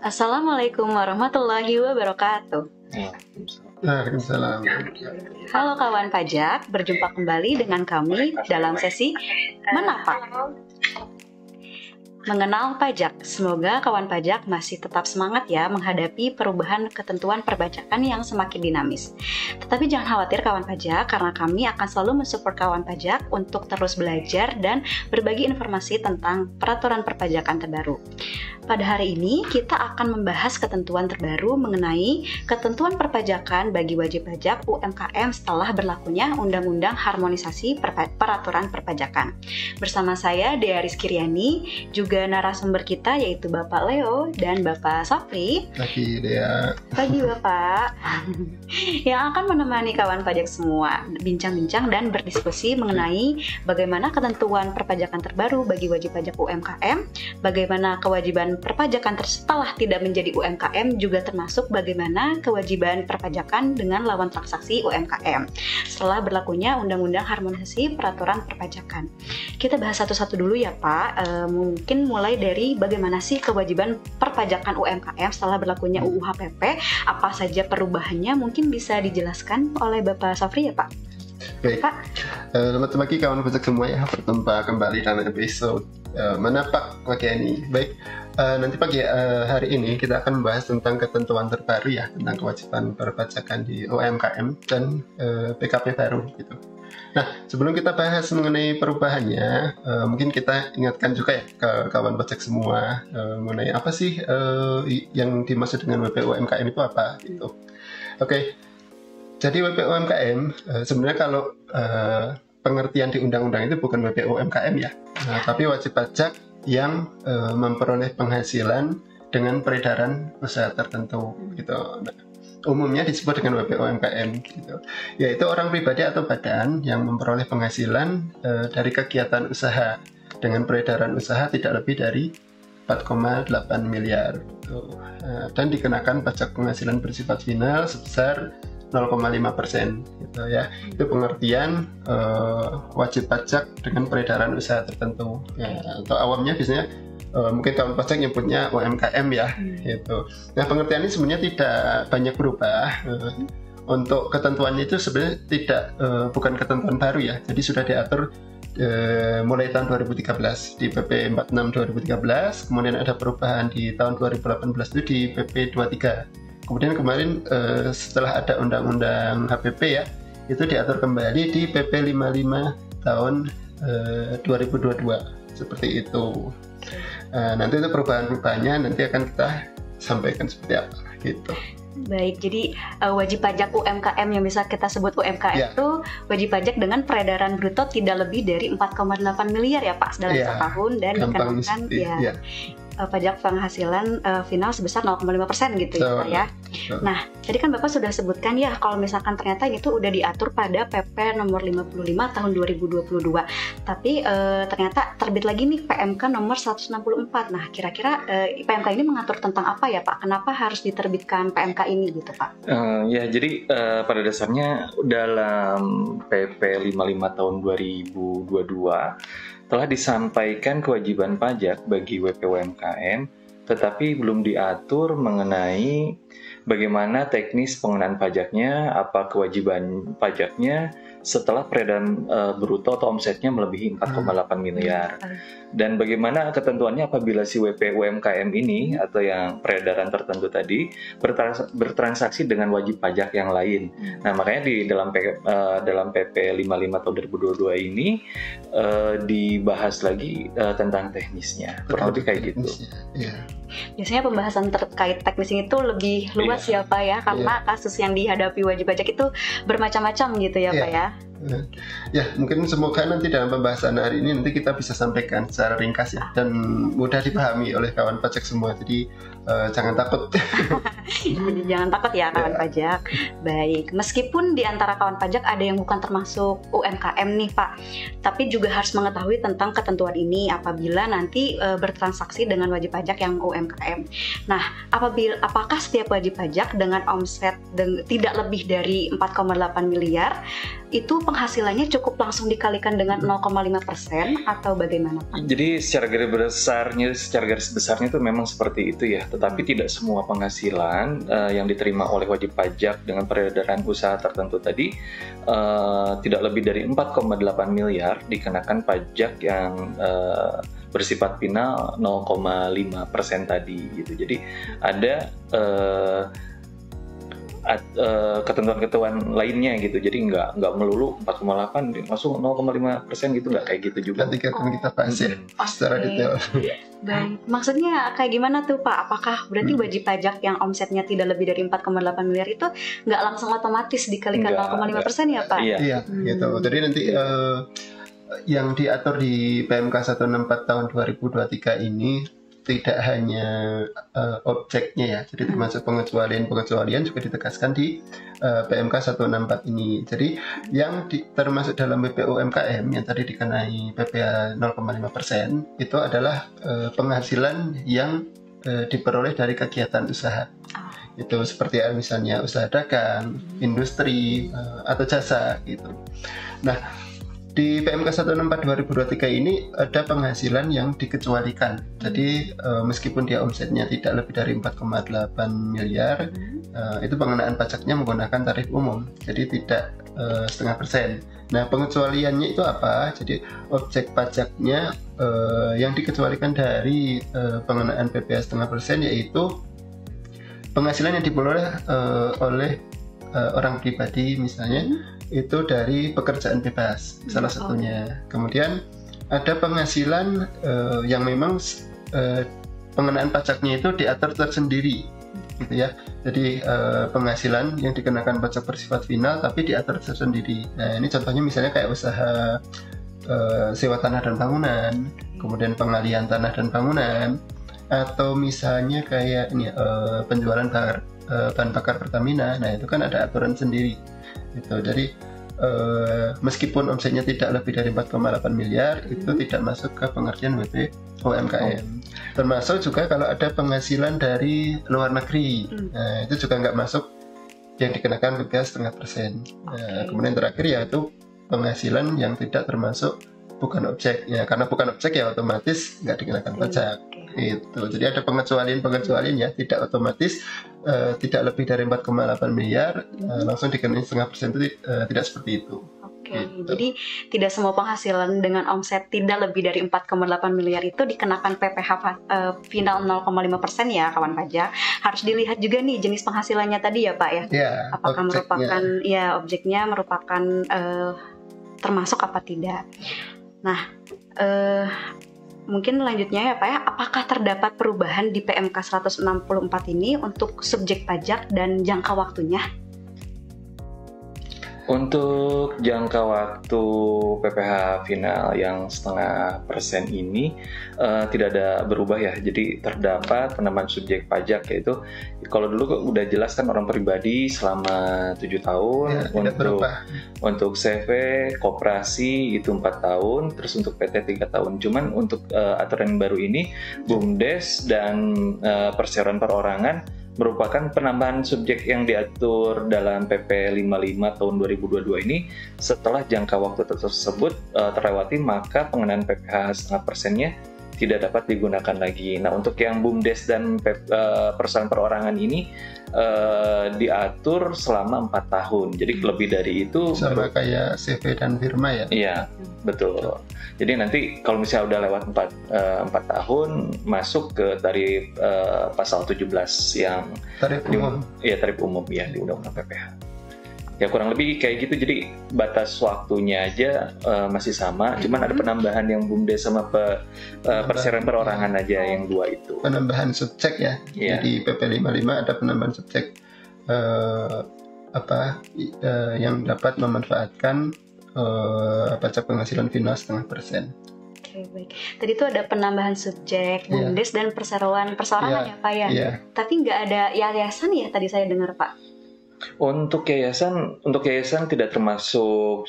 Assalamualaikum warahmatullahi wabarakatuh. Waalaikumsalam. Halo kawan pajak, berjumpa kembali dengan kami dalam sesi Menapa? Mengenal pajak. Semoga kawan pajak masih tetap semangat ya menghadapi perubahan ketentuan perpajakan yang semakin dinamis. Tetapi jangan khawatir kawan pajak, karena kami akan selalu mensupport kawan pajak untuk terus belajar dan berbagi informasi tentang peraturan perpajakan terbaru. Pada hari ini kita akan membahas ketentuan terbaru mengenai ketentuan perpajakan bagi wajib pajak UMKM setelah berlakunya Undang-Undang Harmonisasi Peraturan Perpajakan. Bersama saya Dea Rizky Riani, juga narasumber kita yaitu Bapak Leo dan Bapak Sofri. Pagi Dea. Pagi Bapak. Yang akan menemani kawan pajak semua bincang-bincang dan berdiskusi mengenai bagaimana ketentuan perpajakan terbaru bagi wajib pajak UMKM, bagaimana kewajiban perpajakan setelah tidak menjadi UMKM, juga termasuk bagaimana kewajiban perpajakan dengan lawan transaksi UMKM setelah berlakunya Undang-Undang Harmonisasi Peraturan Perpajakan. Kita bahas satu-satu dulu ya Pak. Mungkin mulai dari bagaimana sih kewajiban perpajakan UMKM setelah berlakunya UU HPP, apa saja perubahannya, mungkin bisa dijelaskan oleh Bapak Sofri ya Pak? Baik, selamat pagi kawan pajak semua ya, berjumpa kembali dalam episode Menapa pagi ini. Baik, nanti pagi hari ini kita akan membahas tentang ketentuan terbaru ya, tentang kewajiban perpajakan di UMKM dan PKP baru gitu. Nah, sebelum kita bahas mengenai perubahannya, mungkin kita ingatkan juga ya ke kawan pajak semua mengenai apa sih yang dimaksud dengan WP-UMKM itu apa gitu. Oke, jadi WP-UMKM sebenarnya kalau pengertian di undang-undang itu bukan WP-UMKM ya, tapi wajib pajak yang memperoleh penghasilan dengan peredaran usaha tertentu gitu. Nah, umumnya disebut dengan WP-UMKM gitu, yaitu orang pribadi atau badan yang memperoleh penghasilan dari kegiatan usaha dengan peredaran usaha tidak lebih dari 4,8 miliar gitu. Dan dikenakan pajak penghasilan bersifat final sebesar 0,5% gitu ya. Itu pengertian wajib pajak dengan peredaran usaha tertentu ya, atau awamnya biasanya mungkin kawan pajak nyebutnya UMKM ya gitu. Nah, pengertian ini sebenarnya tidak banyak berubah. Untuk ketentuannya itu sebenarnya tidak bukan ketentuan baru ya. Jadi sudah diatur mulai tahun 2013 di PP 46 2013, kemudian ada perubahan di tahun 2018 itu di PP 23. Kemudian kemarin setelah ada Undang-Undang HPP ya, itu diatur kembali di PP 55 tahun 2022 seperti itu. Nanti itu perubahan-perubahannya nanti akan kita sampaikan seperti apa gitu. Baik, jadi wajib pajak UMKM yang bisa kita sebut UMKM itu wajib pajak dengan peredaran bruto tidak lebih dari 4,8 miliar ya Pak dalam setahun, dan dikenakan pajak penghasilan final sebesar 0,5% gitu ya Pak ya. Nah, tadi kan Bapak sudah sebutkan ya kalau misalkan ternyata itu udah diatur pada PP nomor 55 tahun 2022. Tapi ternyata terbit lagi nih PMK nomor 164. Nah, kira-kira PMK ini mengatur tentang apa ya Pak? Kenapa harus diterbitkan PMK ini gitu Pak? Ya, jadi pada dasarnya dalam PP 55 tahun 2022 telah disampaikan kewajiban pajak bagi WP-UMKM, tetapi belum diatur mengenai bagaimana teknis pengenaan pajaknya, apa kewajiban pajaknya setelah peredaran bruto atau omsetnya melebihi 4,8 miliar. Dan bagaimana ketentuannya apabila si WP-UMKM ini atau yang peredaran tertentu tadi bertransaksi dengan wajib pajak yang lain. Nah, makanya di dalam PP 55 tahun 2022 ini dibahas lagi tentang teknisnya. Kurang lebih kayak gitu. Biasanya pembahasan terkait teknis ini tuh lebih luas ya Pak ya, karena kasus yang dihadapi wajib pajak itu bermacam-macam gitu ya Pak ya. Ya, mungkin semoga nanti dalam pembahasan hari ini nanti kita bisa sampaikan secara ringkas ya dan mudah dipahami oleh kawan pajak semua. Jadi jangan takut. Jadi jangan takut ya kawan pajak. Baik, meskipun di antara kawan pajak ada yang bukan termasuk UMKM nih Pak, tapi juga harus mengetahui tentang ketentuan ini apabila nanti bertransaksi dengan wajib pajak yang UMKM. Nah, apakah setiap wajib pajak dengan omset tidak lebih dari 4,8 miliar itu penghasilannya cukup langsung dikalikan dengan 0,5% atau bagaimana Pak? Jadi secara garis besarnya itu memang seperti itu ya. Tetapi tidak semua penghasilan yang diterima oleh wajib pajak dengan peredaran usaha tertentu tadi tidak lebih dari 4,8 miliar dikenakan pajak yang bersifat final 0,5% tadi gitu. Jadi ada ketentuan-ketentuan lainnya gitu, jadi nggak melulu 4,8 langsung 0,5% gitu, nggak kayak gitu juga. Nanti akan kita bahas ya secara detail. Baik, maksudnya kayak gimana tuh Pak? Apakah berarti wajib pajak yang omsetnya tidak lebih dari 4,8 miliar itu nggak langsung otomatis dikalikan 0,5% ya Pak? Iya, gitu. Jadi nanti yang diatur di PMK 164 tahun 2023 ini tidak hanya objeknya ya, jadi termasuk pengecualian juga ditegaskan di PMK 164 ini. Jadi yang termasuk dalam WP UMKM yang tadi dikenai PPh 0,5% itu adalah penghasilan yang diperoleh dari kegiatan usaha. Itu seperti misalnya usaha dagang, industri, atau jasa gitu. Nah, di PMK 164 2023 ini ada penghasilan yang dikecualikan. Jadi meskipun dia omsetnya tidak lebih dari 4,8 miliar, itu pengenaan pajaknya menggunakan tarif umum. Jadi tidak 0,5%. Nah, pengecualiannya itu apa? Jadi objek pajaknya yang dikecualikan dari pengenaan PPh 0,5% yaitu penghasilan yang diperoleh oleh orang pribadi misalnya, itu dari pekerjaan bebas salah satunya. Kemudian ada penghasilan yang memang pengenaan pajaknya itu diatur tersendiri gitu ya. Jadi penghasilan yang dikenakan pajak bersifat final tapi diatur tersendiri. Nah, ini contohnya misalnya kayak usaha sewa tanah dan bangunan, kemudian pengalihan tanah dan bangunan, atau misalnya kayak ini penjualan bahan bakar Pertamina. Nah, itu kan ada aturan sendiri gitu. Jadi meskipun omsetnya tidak lebih dari 4,8 miliar itu tidak masuk ke pengertian WP UMKM. Termasuk juga kalau ada penghasilan dari luar negeri, nah, itu juga nggak masuk yang dikenakan PPh 0,5%. Nah, kemudian terakhir yaitu penghasilan yang tidak termasuk bukan objek ya, karena bukan objek ya otomatis nggak dikenakan pajak. Itu jadi ada pengecualian ya, tidak otomatis tidak lebih dari 4,8 miliar langsung dikenakan 0,5% itu tidak seperti itu. Gitu. Jadi tidak semua penghasilan dengan omset tidak lebih dari 4,8 miliar itu dikenakan PPh final 0,5% ya kawan pajak. Harus dilihat juga nih jenis penghasilannya tadi ya Pak ya. Apakah objeknya merupakan objeknya merupakan termasuk apa tidak. Nah, mungkin lanjutnya ya Pak ya, apakah terdapat perubahan di PMK 164 ini untuk subjek pajak dan jangka waktunya? Untuk jangka waktu PPh final yang 0,5% ini tidak ada berubah ya. Jadi terdapat penambahan subjek pajak, yaitu kalau dulu udah jelas kan orang pribadi selama 7 tahun ya, untuk CV koperasi itu 4 tahun, terus untuk PT 3 tahun. Cuman untuk aturan yang baru ini BUMDes dan perseroan perorangan merupakan penambahan subjek yang diatur dalam PP 55 tahun 2022 ini. Setelah jangka waktu tersebut terlewati, maka pengenaan PPh 0,5%-nya tidak dapat digunakan lagi. Nah, untuk yang BUMDes dan perseroan perorangan ini diatur selama 4 tahun. Jadi lebih dari itu sama kayak CV dan firma ya? Iya, betul. Jadi nanti kalau misalnya udah lewat 4 tahun masuk ke tarif pasal 17 yang tarif umum. Iya, tarif umum ya di Undang-Undang PPh. Ya kurang lebih kayak gitu. Jadi batas waktunya aja masih sama, cuman ada penambahan yang BUMDes sama perseroan perorangan aja yang dua itu. Penambahan subjek ya. Jadi PP 55 ada penambahan subjek yang dapat memanfaatkan pajak penghasilan final 0,5%. Oke, baik. Tadi itu ada penambahan subjek, BUMDes dan perseroan perorangan ya Pak ya. Tapi nggak ada yayasan ya tadi saya dengar Pak. Untuk yayasan tidak termasuk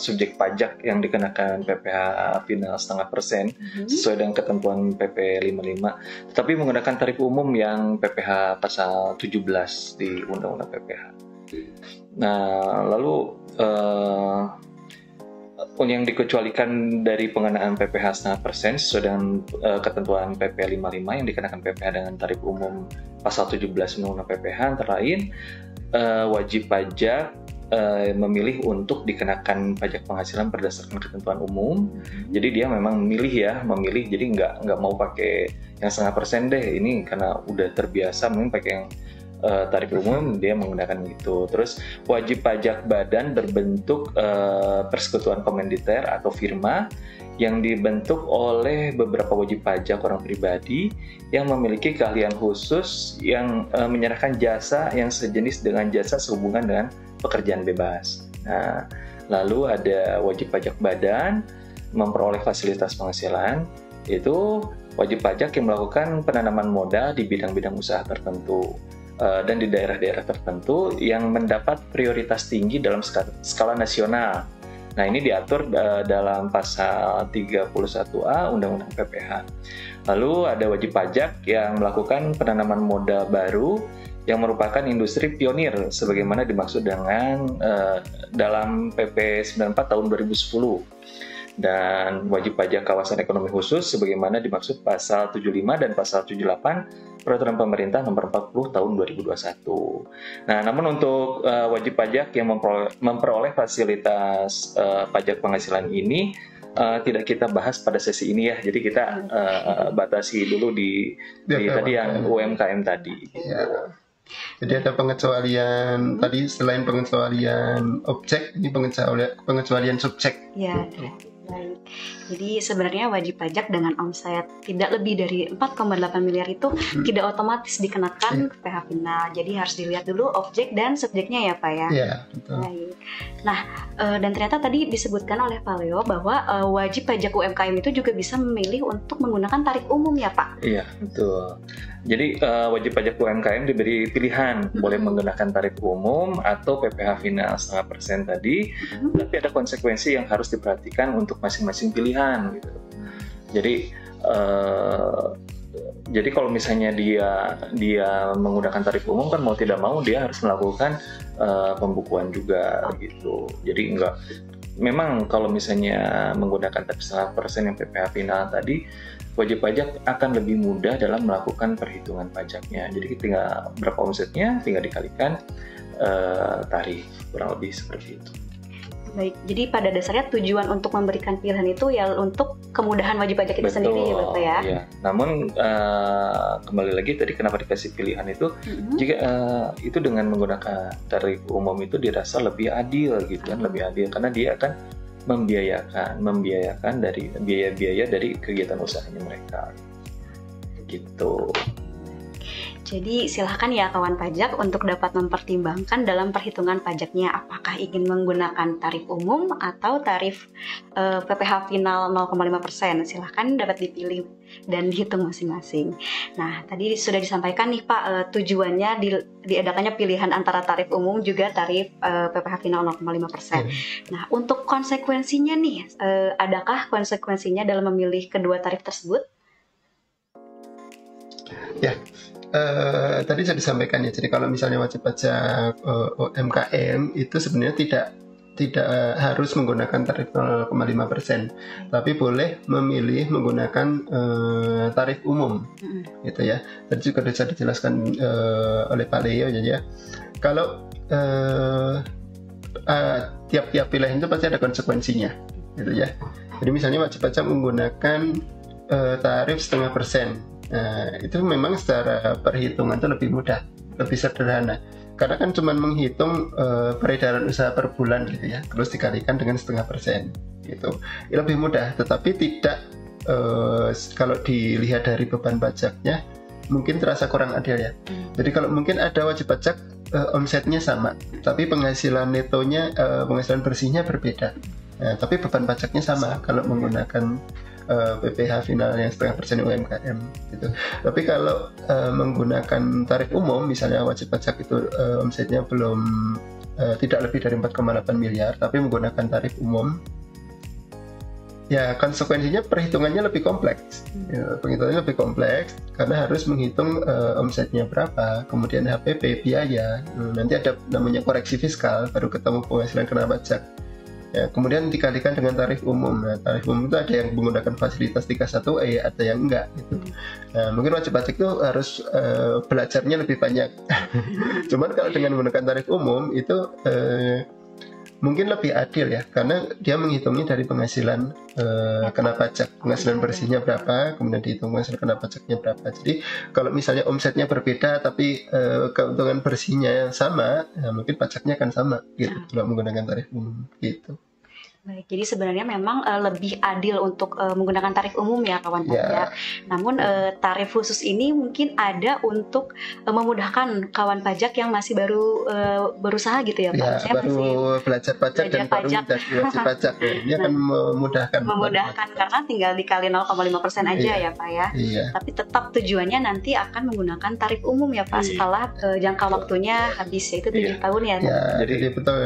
subjek pajak yang dikenakan PPh final 0,5% sesuai dengan ketentuan PP 55, tetapi menggunakan tarif umum yang PPh pasal 17 di Undang-Undang PPh. Nah, lalu yang dikecualikan dari pengenaan PPh 0,5% sesuai dengan ketentuan PP 55 yang dikenakan PPh dengan tarif umum pasal 17 Undang-Undang PPh, antara lain wajib pajak memilih untuk dikenakan pajak penghasilan berdasarkan ketentuan umum. Jadi dia memang memilih, jadi nggak mau pakai yang 0,5% deh, ini karena udah terbiasa memang pakai yang tarif umum, dia menggunakan itu. Terus wajib pajak badan berbentuk persekutuan komanditer atau firma yang dibentuk oleh beberapa wajib pajak orang pribadi yang memiliki keahlian khusus yang menyerahkan jasa yang sejenis dengan jasa sehubungan dengan pekerjaan bebas. Nah, lalu ada wajib pajak badan memperoleh fasilitas penghasilan, itu wajib pajak yang melakukan penanaman modal di bidang-bidang usaha tertentu dan di daerah-daerah tertentu yang mendapat prioritas tinggi dalam skala nasional. Nah, ini diatur dalam pasal 31A Undang-Undang PPh. Lalu ada wajib pajak yang melakukan penanaman modal baru yang merupakan industri pionir sebagaimana dimaksud dengan dalam PP 94 tahun 2010. Dan wajib pajak kawasan ekonomi khusus sebagaimana dimaksud pasal 75 dan pasal 78 Peraturan Pemerintah Nomor 40 Tahun 2021. Nah, namun untuk wajib pajak yang memperoleh fasilitas pajak penghasilan ini tidak kita bahas pada sesi ini ya. Jadi kita batasi dulu di tadi yang UMKM tadi. Ya. Jadi ada pengecualian tadi, selain pengecualian objek, ini pengecualian subjek. Ya. Baik. Jadi sebenarnya wajib pajak dengan omset tidak lebih dari 4,8 miliar itu tidak otomatis dikenakan PPh final. Jadi harus dilihat dulu objek dan subjeknya ya Pak ya. Iya, betul. Baik. Nah, dan ternyata tadi disebutkan oleh Pak Leo bahwa wajib pajak UMKM itu juga bisa memilih untuk menggunakan tarif umum ya Pak. Iya, betul. Jadi wajib pajak UMKM diberi pilihan, boleh menggunakan tarif umum atau PPh final 0,5% tadi, tapi ada konsekuensi yang harus diperhatikan untuk masing-masing pilihan gitu. Jadi kalau misalnya dia menggunakan tarif umum kan mau tidak mau dia harus melakukan pembukuan juga gitu. Jadi memang kalau misalnya menggunakan tarif 0,5% yang PPh final tadi, wajib pajak akan lebih mudah dalam melakukan perhitungan pajaknya. Jadi tinggal berapa omsetnya, tinggal dikalikan tarif, kurang lebih seperti itu. Baik, jadi pada dasarnya tujuan untuk memberikan pilihan itu ya untuk kemudahan wajib pajak itu sendiri ya Bapak ya. Iya. Namun kembali lagi tadi kenapa dikasih pilihan itu, jika itu dengan menggunakan tarif umum itu dirasa lebih adil gitu kan, lebih adil karena dia akan membiayakan dari biaya-biaya dari kegiatan usahanya mereka gitu. Jadi silahkan ya kawan pajak untuk dapat mempertimbangkan dalam perhitungan pajaknya apakah ingin menggunakan tarif umum atau tarif PPh final 0,5%. Silahkan dapat dipilih dan dihitung masing-masing. Nah, tadi sudah disampaikan nih Pak, tujuannya diadakannya pilihan antara tarif umum juga tarif PPh final 0,5%. Nah, untuk konsekuensinya nih, adakah konsekuensinya dalam memilih kedua tarif tersebut? Ya, tadi sudah disampaikan ya. Jadi kalau misalnya wajib pajak UMKM itu sebenarnya tidak harus menggunakan tarif 0,5%, tapi boleh memilih menggunakan tarif umum, gitu ya. Tadi juga sudah dijelaskan oleh Pak Leo ya. Kalau tiap-tiap pilihan itu pasti ada konsekuensinya, gitu ya. Jadi misalnya wajib pajak menggunakan tarif 0,5%. Nah, itu memang secara perhitungan itu lebih mudah, lebih sederhana. Karena kan cuma menghitung peredaran usaha per bulan gitu ya, terus dikalikan dengan 0,5% gitu. Lebih mudah, tetapi tidak kalau dilihat dari beban pajaknya mungkin terasa kurang adil ya. Jadi kalau mungkin ada wajib pajak omsetnya sama, tapi penghasilan netonya, penghasilan bersihnya berbeda. Nah, tapi beban pajaknya sama kalau menggunakan PPh final yang 0,5% UMKM gitu. Tapi kalau menggunakan tarif umum, misalnya wajib pajak itu omsetnya tidak lebih dari 4,8 miliar, tapi menggunakan tarif umum Ya, konsekuensinya perhitungannya lebih kompleks. Ya, perhitungannya lebih kompleks karena harus menghitung omsetnya berapa, kemudian HPP, biaya. Nanti ada namanya koreksi fiskal, baru ketemu penghasilan kena pajak. Ya, kemudian dikalikan dengan tarif umum. Nah, tarif umum itu ada yang menggunakan fasilitas 31E, ada yang enggak gitu. Nah, mungkin wajib pajak itu harus belajarnya lebih banyak. Cuman kalau dengan menggunakan tarif umum itu mungkin lebih adil ya, karena dia menghitungnya dari penghasilan kena pajak, penghasilan bersihnya berapa, kemudian dihitung penghasilan kena pajaknya berapa. Jadi kalau misalnya omsetnya berbeda tapi keuntungan bersihnya yang sama, ya mungkin pajaknya akan sama gitu kalau menggunakan tarif umum gitu. Baik, jadi sebenarnya memang lebih adil untuk menggunakan tarif umum ya kawan pajak. Namun tarif khusus ini mungkin ada untuk memudahkan kawan pajak yang masih baru berusaha gitu ya Pak. Ya, Saya baru masih belajar pajak dan baru menjadi wajib pajak. Ya. Ini akan memudahkan. Memudahkan karena tinggal dikali 0,5% aja ya Pak ya. Iya. Tapi tetap tujuannya nanti akan menggunakan tarif umum ya Pak setelah jangka waktunya habis, yaitu 7 tahun ya. Ya, jadi betul.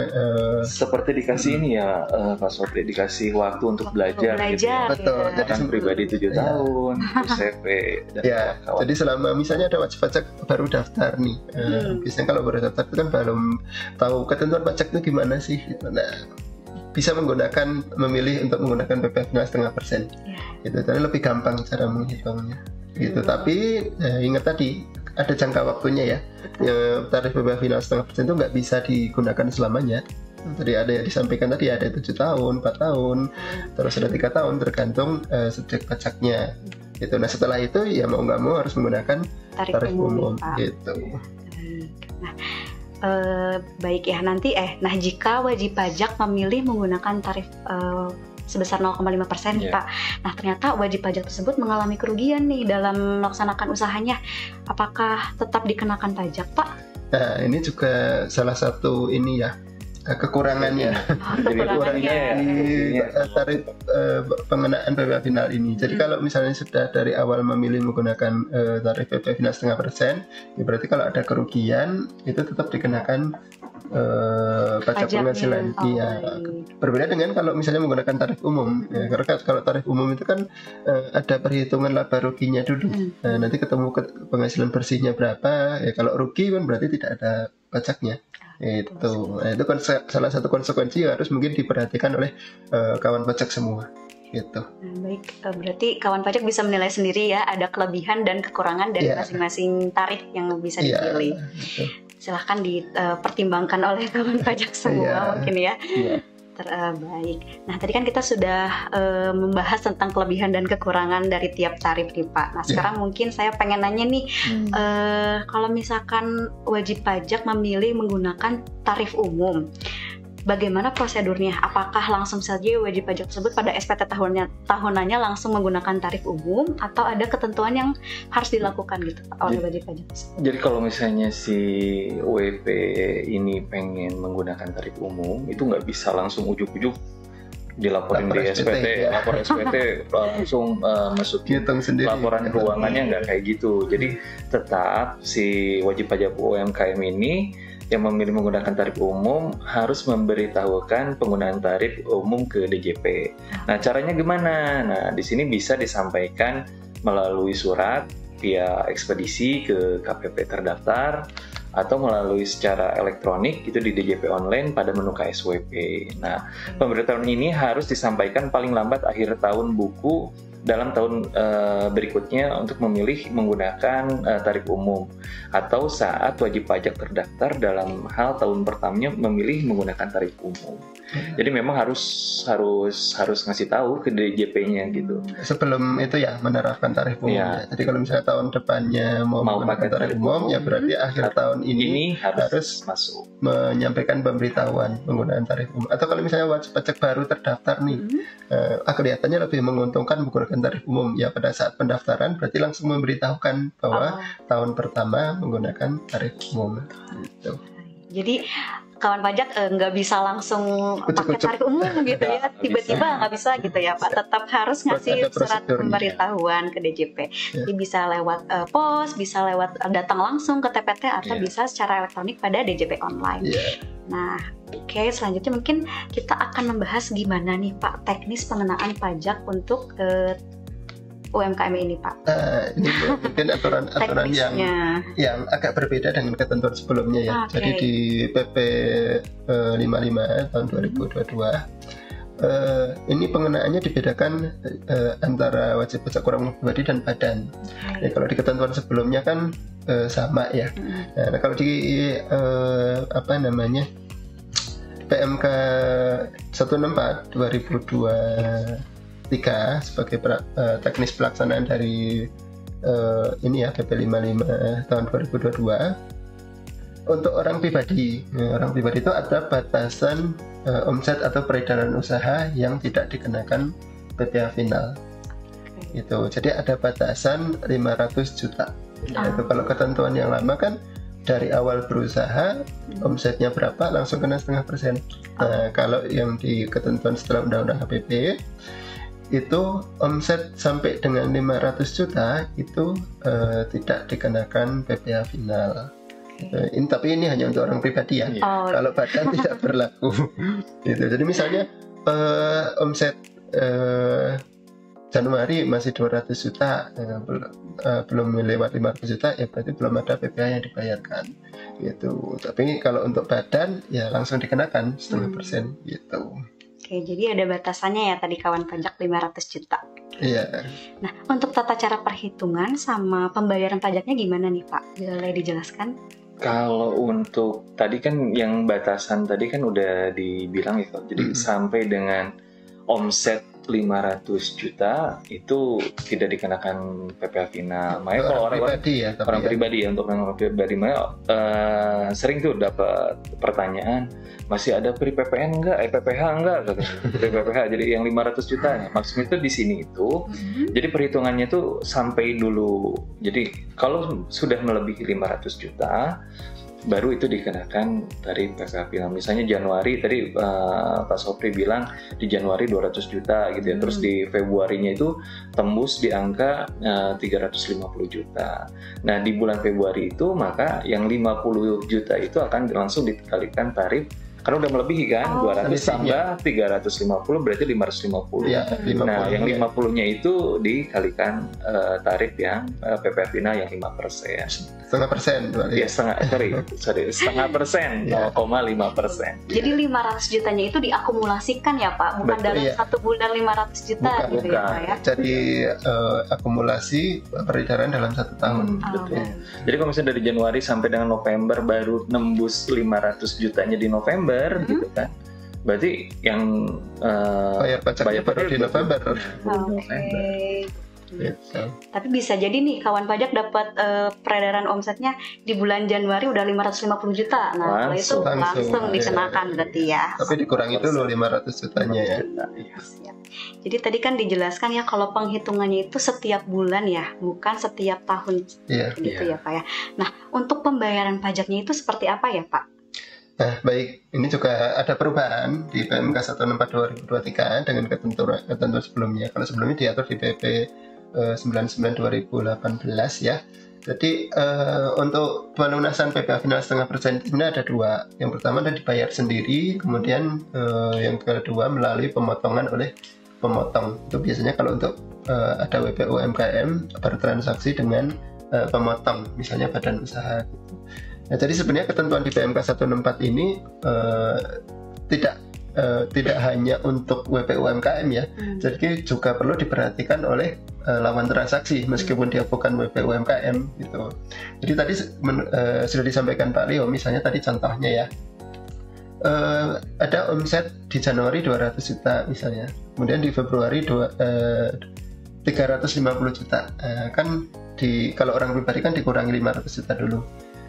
Seperti dikasih ini ya, Pak Sopri, dikasih waktu untuk belajar gitu ya. Betul. Jadi kan pribadi 7 tahun, terus CV dan kawan. Jadi selama misalnya ada wajib pajak baru daftar nih, biasanya kalau baru daftar itu kan belum tahu ketentuan pajak itu gimana sih gitu. Nah, bisa memilih untuk menggunakan PPh 0,5%. Gitu. Jadi lebih gampang cara menghitungnya. Gitu. Tapi ingat tadi ada jangka waktunya ya. Tarif PPh 0,5% itu nggak bisa digunakan selamanya. Tadi ada yang disampaikan tadi, ada 7 tahun, 4 tahun, terus ada 3 tahun tergantung subjek pajaknya. Gitu. Nah setelah itu ya mau nggak mau harus menggunakan tarif umum gitu. Nah, baik ya nanti nah jika wajib pajak memilih menggunakan tarif sebesar 0,5% Pak. Nah ternyata wajib pajak tersebut mengalami kerugian nih dalam melaksanakan usahanya. Apakah tetap dikenakan pajak Pak? Nah ini juga salah satu ini ya, kekurangannya. Di tarif pengenaan PPh final ini. Jadi kalau misalnya sudah dari awal memilih menggunakan tarif PPh final 0,5%, ya berarti kalau ada kerugian itu tetap dikenakan pajak penghasilan. Iya. Berbeda dengan kalau misalnya menggunakan tarif umum. Ya, karena kalau tarif umum itu kan ada perhitungan laba ruginya dulu. Nanti ketemu penghasilan bersihnya berapa. Ya kalau rugi kan berarti tidak ada pajaknya. Itu salah satu konsekuensi yang harus mungkin diperhatikan oleh kawan pajak semua gitu. Baik, berarti kawan pajak bisa menilai sendiri ya, ada kelebihan dan kekurangan dari masing-masing tarif yang bisa dipilih. Silahkan dipertimbangkan oleh kawan pajak semua mungkin ya. Baik. Nah, tadi kan kita sudah membahas tentang kelebihan dan kekurangan dari tiap tarif nih Pak. Nah, sekarang mungkin saya pengen nanya nih, kalau misalkan wajib pajak memilih menggunakan tarif umum, bagaimana prosedurnya? Apakah langsung saja wajib pajak tersebut pada SPT tahunannya langsung menggunakan tarif umum, atau ada ketentuan yang harus dilakukan gitu Pak oleh wajib pajak? Jadi kalau misalnya si WP ini pengen menggunakan tarif umum, itu nggak bisa langsung ujuk-ujuk dilaporin di SPT, lapor SPT langsung masukin laporan keuangannya, nggak kayak gitu. Jadi tetap si wajib pajak UMKM ini yang memilih menggunakan tarif umum harus memberitahukan penggunaan tarif umum ke DJP. Nah, caranya gimana? Nah, di sini bisa disampaikan melalui surat via ekspedisi ke KPP terdaftar atau melalui secara elektronik itu di DJP online pada menu KSWP. Nah, pemberitahuan ini harus disampaikan paling lambat akhir tahun buku dalam tahun berikutnya untuk memilih menggunakan tarif umum, atau saat wajib pajak terdaftar dalam hal tahun pertamanya memilih menggunakan tarif umum. Jadi memang harus ngasih tahu ke DJP-nya gitu. Sebelum itu ya menerapkan tarif umum. Ya. Jadi kalau misalnya tahun depannya mau menggunakan tarif umum, ya berarti akhir tahun ini harus masuk menyampaikan pemberitahuan penggunaan tarif umum. Atau kalau misalnya wajib pajak baru terdaftar nih, kelihatannya lebih menguntungkan menggunakan tarif umum. Ya pada saat pendaftaran berarti langsung memberitahukan bahwa tahun pertama menggunakan tarif umum. Gitu. Jadi kawan pajak nggak bisa langsung pakai Ucuk-ucuk. tarif umum gitu ya, tiba-tiba nggak bisa gitu ya Pak. Tetap harus ngasih Ada surat prosedurnya. pemberitahuan ke DJP. Jadi bisa lewat pos, bisa lewat datang langsung ke TPT atau Iya. bisa secara elektronik pada DJP online. Iya. Nah, oke, selanjutnya mungkin kita akan membahas gimana nih Pak teknis pengenaan pajak untuk UMKM ini Pak. Ini mungkin aturan-aturan Teknisnya. yang agak berbeda dengan ketentuan sebelumnya ya. Oke. Jadi di PP 55 tahun 2022 ini pengenaannya dibedakan antara wajib pajak keuangan pribadi dan badan. Ya, kalau di ketentuan sebelumnya kan sama ya. Nah, kalau di PMK 14 2023 sebagai teknis pelaksanaan dari ini ya PP 55 tahun 2022 untuk orang pribadi. Orang pribadi itu ada batasan omset atau peredaran usaha yang tidak dikenakan PPh final. Itu. Jadi ada batasan 500 juta. Itu kalau ketentuan yang lama kan dari awal berusaha omsetnya berapa langsung kena 0,5%. Nah, kalau yang di ketentuan setelah Undang-Undang HPP itu omset sampai dengan 500 juta itu tidak dikenakan PPh final. Tapi ini hanya untuk orang pribadi ya. Kalau badan tidak berlaku. Gitu. Jadi misalnya omset Januari masih 200 juta, belum lewat 500 juta, ya berarti belum ada PPh yang dibayarkan. Gitu. Tapi kalau untuk badan ya langsung dikenakan 0,5% gitu. Oke, jadi ada batasannya ya tadi kawan pajak 500 juta. Iya. Nah, untuk tata cara perhitungan sama pembayaran pajaknya gimana nih Pak? Boleh dijelaskan? Kalau untuk tadi kan yang batasan tadi kan udah dibilang ya Kak. Jadi sampai dengan omset 500 juta itu tidak dikenakan PPh final. Makanya kalau orang pribadi ya, tapi orang ya. pribadi ya, untuk orang pribadi sering tuh dapat pertanyaan, masih ada pre PPN enggak, PPh enggak katanya. Pre PPh jadi yang 500 juta ya. Maksudnya itu di sini itu jadi perhitungannya tuh sampai dulu. Jadi kalau sudah melebihi 500 juta baru itu dikenakan tarif PPh final. Misalnya Januari tadi Pak Sopri bilang di Januari 200 juta gitu ya. Terus di Februarinya itu tembus di angka 350 juta. Nah, di bulan Februari itu maka yang 50 juta itu akan langsung dikalikan tarif karena udah melebihi kan 200 tambah 350 berarti 550. Ya, 50. Nah, yang 50-nya itu dikalikan tarif yang PPh final yang 5%. 0,5% berarti. Ya, setengah persen, 0,5%. Jadi 500 jutanya itu diakumulasikan ya Pak, bukan Betul, dalam iya. satu bulan 500 juta gitu ya Pak ya? Jadi akumulasi peredaran dalam 1 tahun. Betul. Jadi kalau misalnya dari Januari sampai dengan November baru nembus 500 jutanya di November gitu kan. Berarti yang Bayar pajaknya baru di November. Oke. Gitu. Tapi bisa jadi nih kawan pajak dapat peredaran omsetnya di bulan Januari udah 550 juta. Nah, kalau itu langsung dikenakan berarti ya. Tapi dikurangi dulu 500 jutanya ya. Siap. Jadi tadi kan dijelaskan ya kalau penghitungannya itu setiap bulan ya, bukan setiap tahun. Iya. Gitu ya Pak ya. Nah, untuk pembayaran pajaknya itu seperti apa ya Pak? Nah, baik, ini juga ada perubahan di PMK 14 2023 dengan ketentuan sebelumnya. Kalau sebelumnya diatur di PP 99 2018 ya. Jadi untuk pelunasan PPh final 0,5% ini ada 2. Yang pertama ada dibayar sendiri, kemudian yang kedua melalui pemotongan oleh pemotong. Itu biasanya kalau untuk ada WP UMKM bertransaksi dengan pemotong, misalnya badan usaha gitu. Nah, jadi sebenarnya ketentuan di PMK 164 ini tidak hanya untuk WP UMKM ya, jadi juga perlu diperhatikan oleh lawan transaksi meskipun dia bukan WP UMKM gitu. Jadi tadi sudah disampaikan Pak Leo, misalnya tadi contohnya ya, ada omset di Januari 200 juta misalnya, kemudian di Februari 350 juta, kan kalau orang pribadi kan dikurangi 500 juta dulu.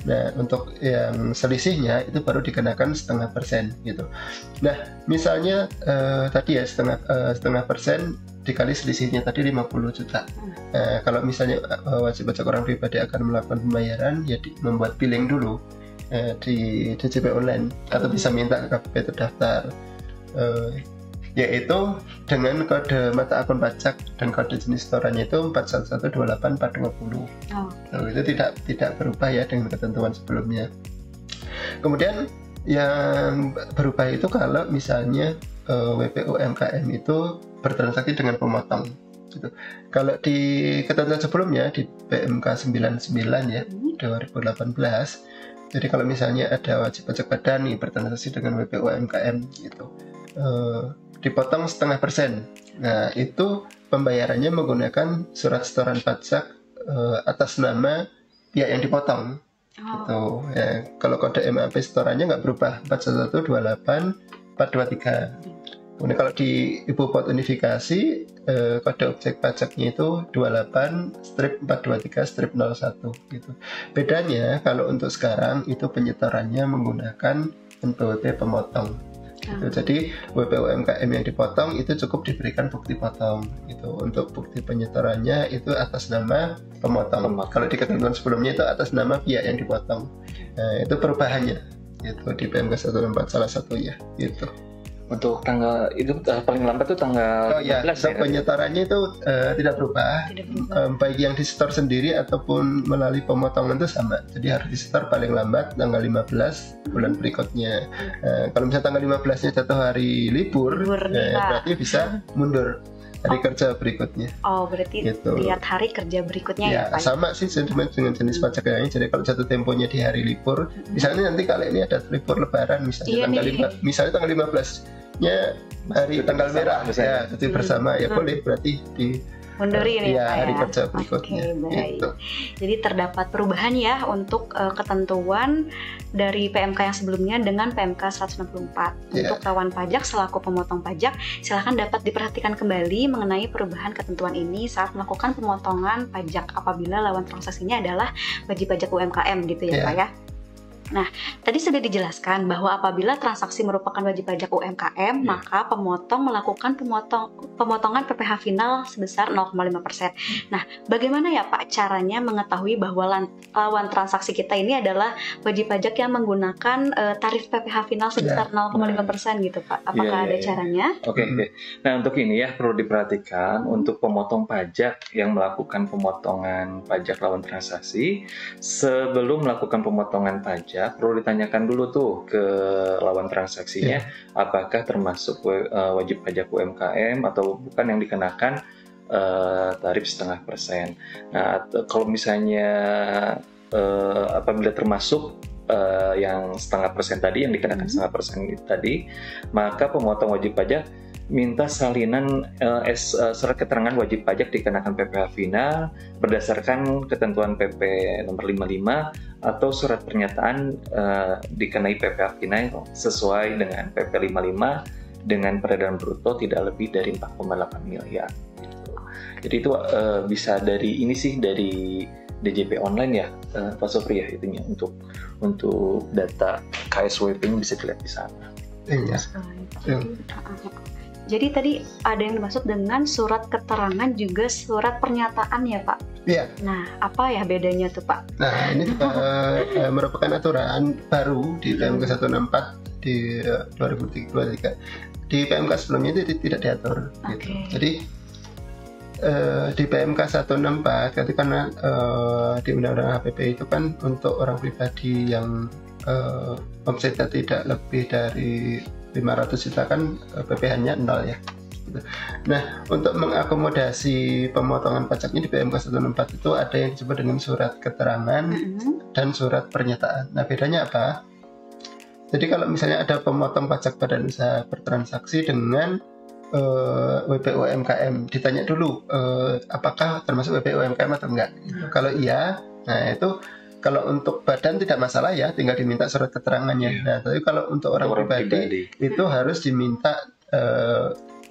Nah, untuk yang selisihnya itu baru dikenakan 0,5% gitu. Nah, misalnya tadi ya setengah persen dikali selisihnya tadi 50 juta. Kalau misalnya wajib pajak orang pribadi akan melakukan pembayaran, ya membuat billing dulu. di DJP online atau bisa minta ke KPP terdaftar, yaitu dengan kode mata akun pajak dan kode jenis setorannya itu 41128420. Itu tidak berubah ya dengan ketentuan sebelumnya. Kemudian yang berubah itu kalau misalnya WP UMKM itu bertransaksi dengan pemotong gitu. Kalau di ketentuan sebelumnya di PMK 99 ya 2018, jadi kalau misalnya ada wajib pajak badan nih bertransaksi dengan WP UMKM gitu, dipotong 0,5%. Nah itu pembayarannya menggunakan surat setoran pajak atas nama pihak yang dipotong. Gitu. Ya, kalau kode MAP setorannya nggak berubah 4128.423. Kemudian kalau di Ibu Pot Unifikasi kode objek pajaknya itu 28-423-01 gitu. Bedanya kalau untuk sekarang itu penyetorannya menggunakan NPWP pemotong. Gitu. Jadi WP UMKM yang dipotong itu cukup diberikan bukti potong gitu. Untuk bukti penyetorannya itu atas nama pemotong. Kalau di ketentuan sebelumnya itu atas nama pihak yang dipotong. Nah, itu perubahannya gitu di PMK 164 salah satunya gitu. Untuk tanggal itu paling lambat tuh tanggal 15 ya. Penyetorannya itu tidak berubah. Baik yang disetor sendiri ataupun melalui pemotongan itu sama. Jadi harus disetor paling lambat tanggal 15 bulan berikutnya. Kalau misalnya tanggal 15-nya jatuh hari libur berarti bisa mundur hari kerja berikutnya. Oh, berarti gitu. Lihat hari kerja berikutnya ya Pak? Sama sih dengan jenis pajak lainnya. Jadi kalau jatuh temponya di hari libur, misalnya nanti kalau ini ada libur lebaran misalnya tanggal 15-nya hari tanggal merah ya, cuti bersama ya boleh berarti di mundurin ya hari kerja berikutnya. Gitu. Jadi terdapat perubahan ya untuk ketentuan dari PMK yang sebelumnya dengan PMK 164. Untuk kawan pajak selaku pemotong pajak, silakan dapat diperhatikan kembali mengenai perubahan ketentuan ini saat melakukan pemotongan pajak apabila lawan transaksinya adalah wajib pajak UMKM gitu ya Pak ya. Nah, tadi sudah dijelaskan bahwa apabila transaksi merupakan wajib pajak UMKM, maka pemotong melakukan pemotongan PPh final sebesar 0,5%. Nah, bagaimana ya Pak caranya mengetahui bahwa lawan transaksi kita ini adalah wajib pajak yang menggunakan tarif PPh final sebesar 0,5% gitu Pak? Apakah ada caranya? Oke. Nah, untuk ini ya perlu diperhatikan untuk pemotong pajak yang melakukan pemotongan pajak lawan transaksi, sebelum melakukan pemotongan pajak perlu ditanyakan dulu tuh ke lawan transaksinya apakah termasuk wajib pajak UMKM atau bukan yang dikenakan tarif 0,5%. Nah, kalau misalnya apabila termasuk yang 0,5% tadi yang dikenakan 0,5% tadi, maka pemotong wajib pajak minta salinan surat keterangan wajib pajak dikenakan PPh final berdasarkan ketentuan PP nomor 55 atau surat pernyataan dikenai PPh final sesuai dengan PP 55 dengan peredaran bruto tidak lebih dari 4,8 miliar. Jadi itu bisa dari ini sih dari DJP online ya Pak Sofri ya itunya untuk data KSWP-nya bisa dilihat di sana. Jadi tadi ada yang dimaksud dengan surat keterangan juga surat pernyataan ya Pak? Iya. Nah, apa ya bedanya tuh Pak? Nah, ini merupakan aturan baru di PMK 164 di 2023. Di PMK sebelumnya itu tidak diatur. Gitu. Jadi di PMK 164 karena di Undang-Undang HPP itu kan untuk orang pribadi yang omsetnya tidak lebih dari 500 juta kan PPh-nya 0 ya. Nah, untuk mengakomodasi pemotongan pajaknya di PMK 164 itu ada yang disebut dengan surat keterangan dan surat pernyataan. Nah, bedanya apa? Jadi kalau misalnya ada pemotong pajak badan usaha bertransaksi dengan WP UMKM, ditanya dulu apakah termasuk WP UMKM atau enggak. Kalau iya, nah itu kalau untuk badan tidak masalah ya, tinggal diminta surat keterangannya. Nah, tapi kalau untuk orang pribadi itu harus diminta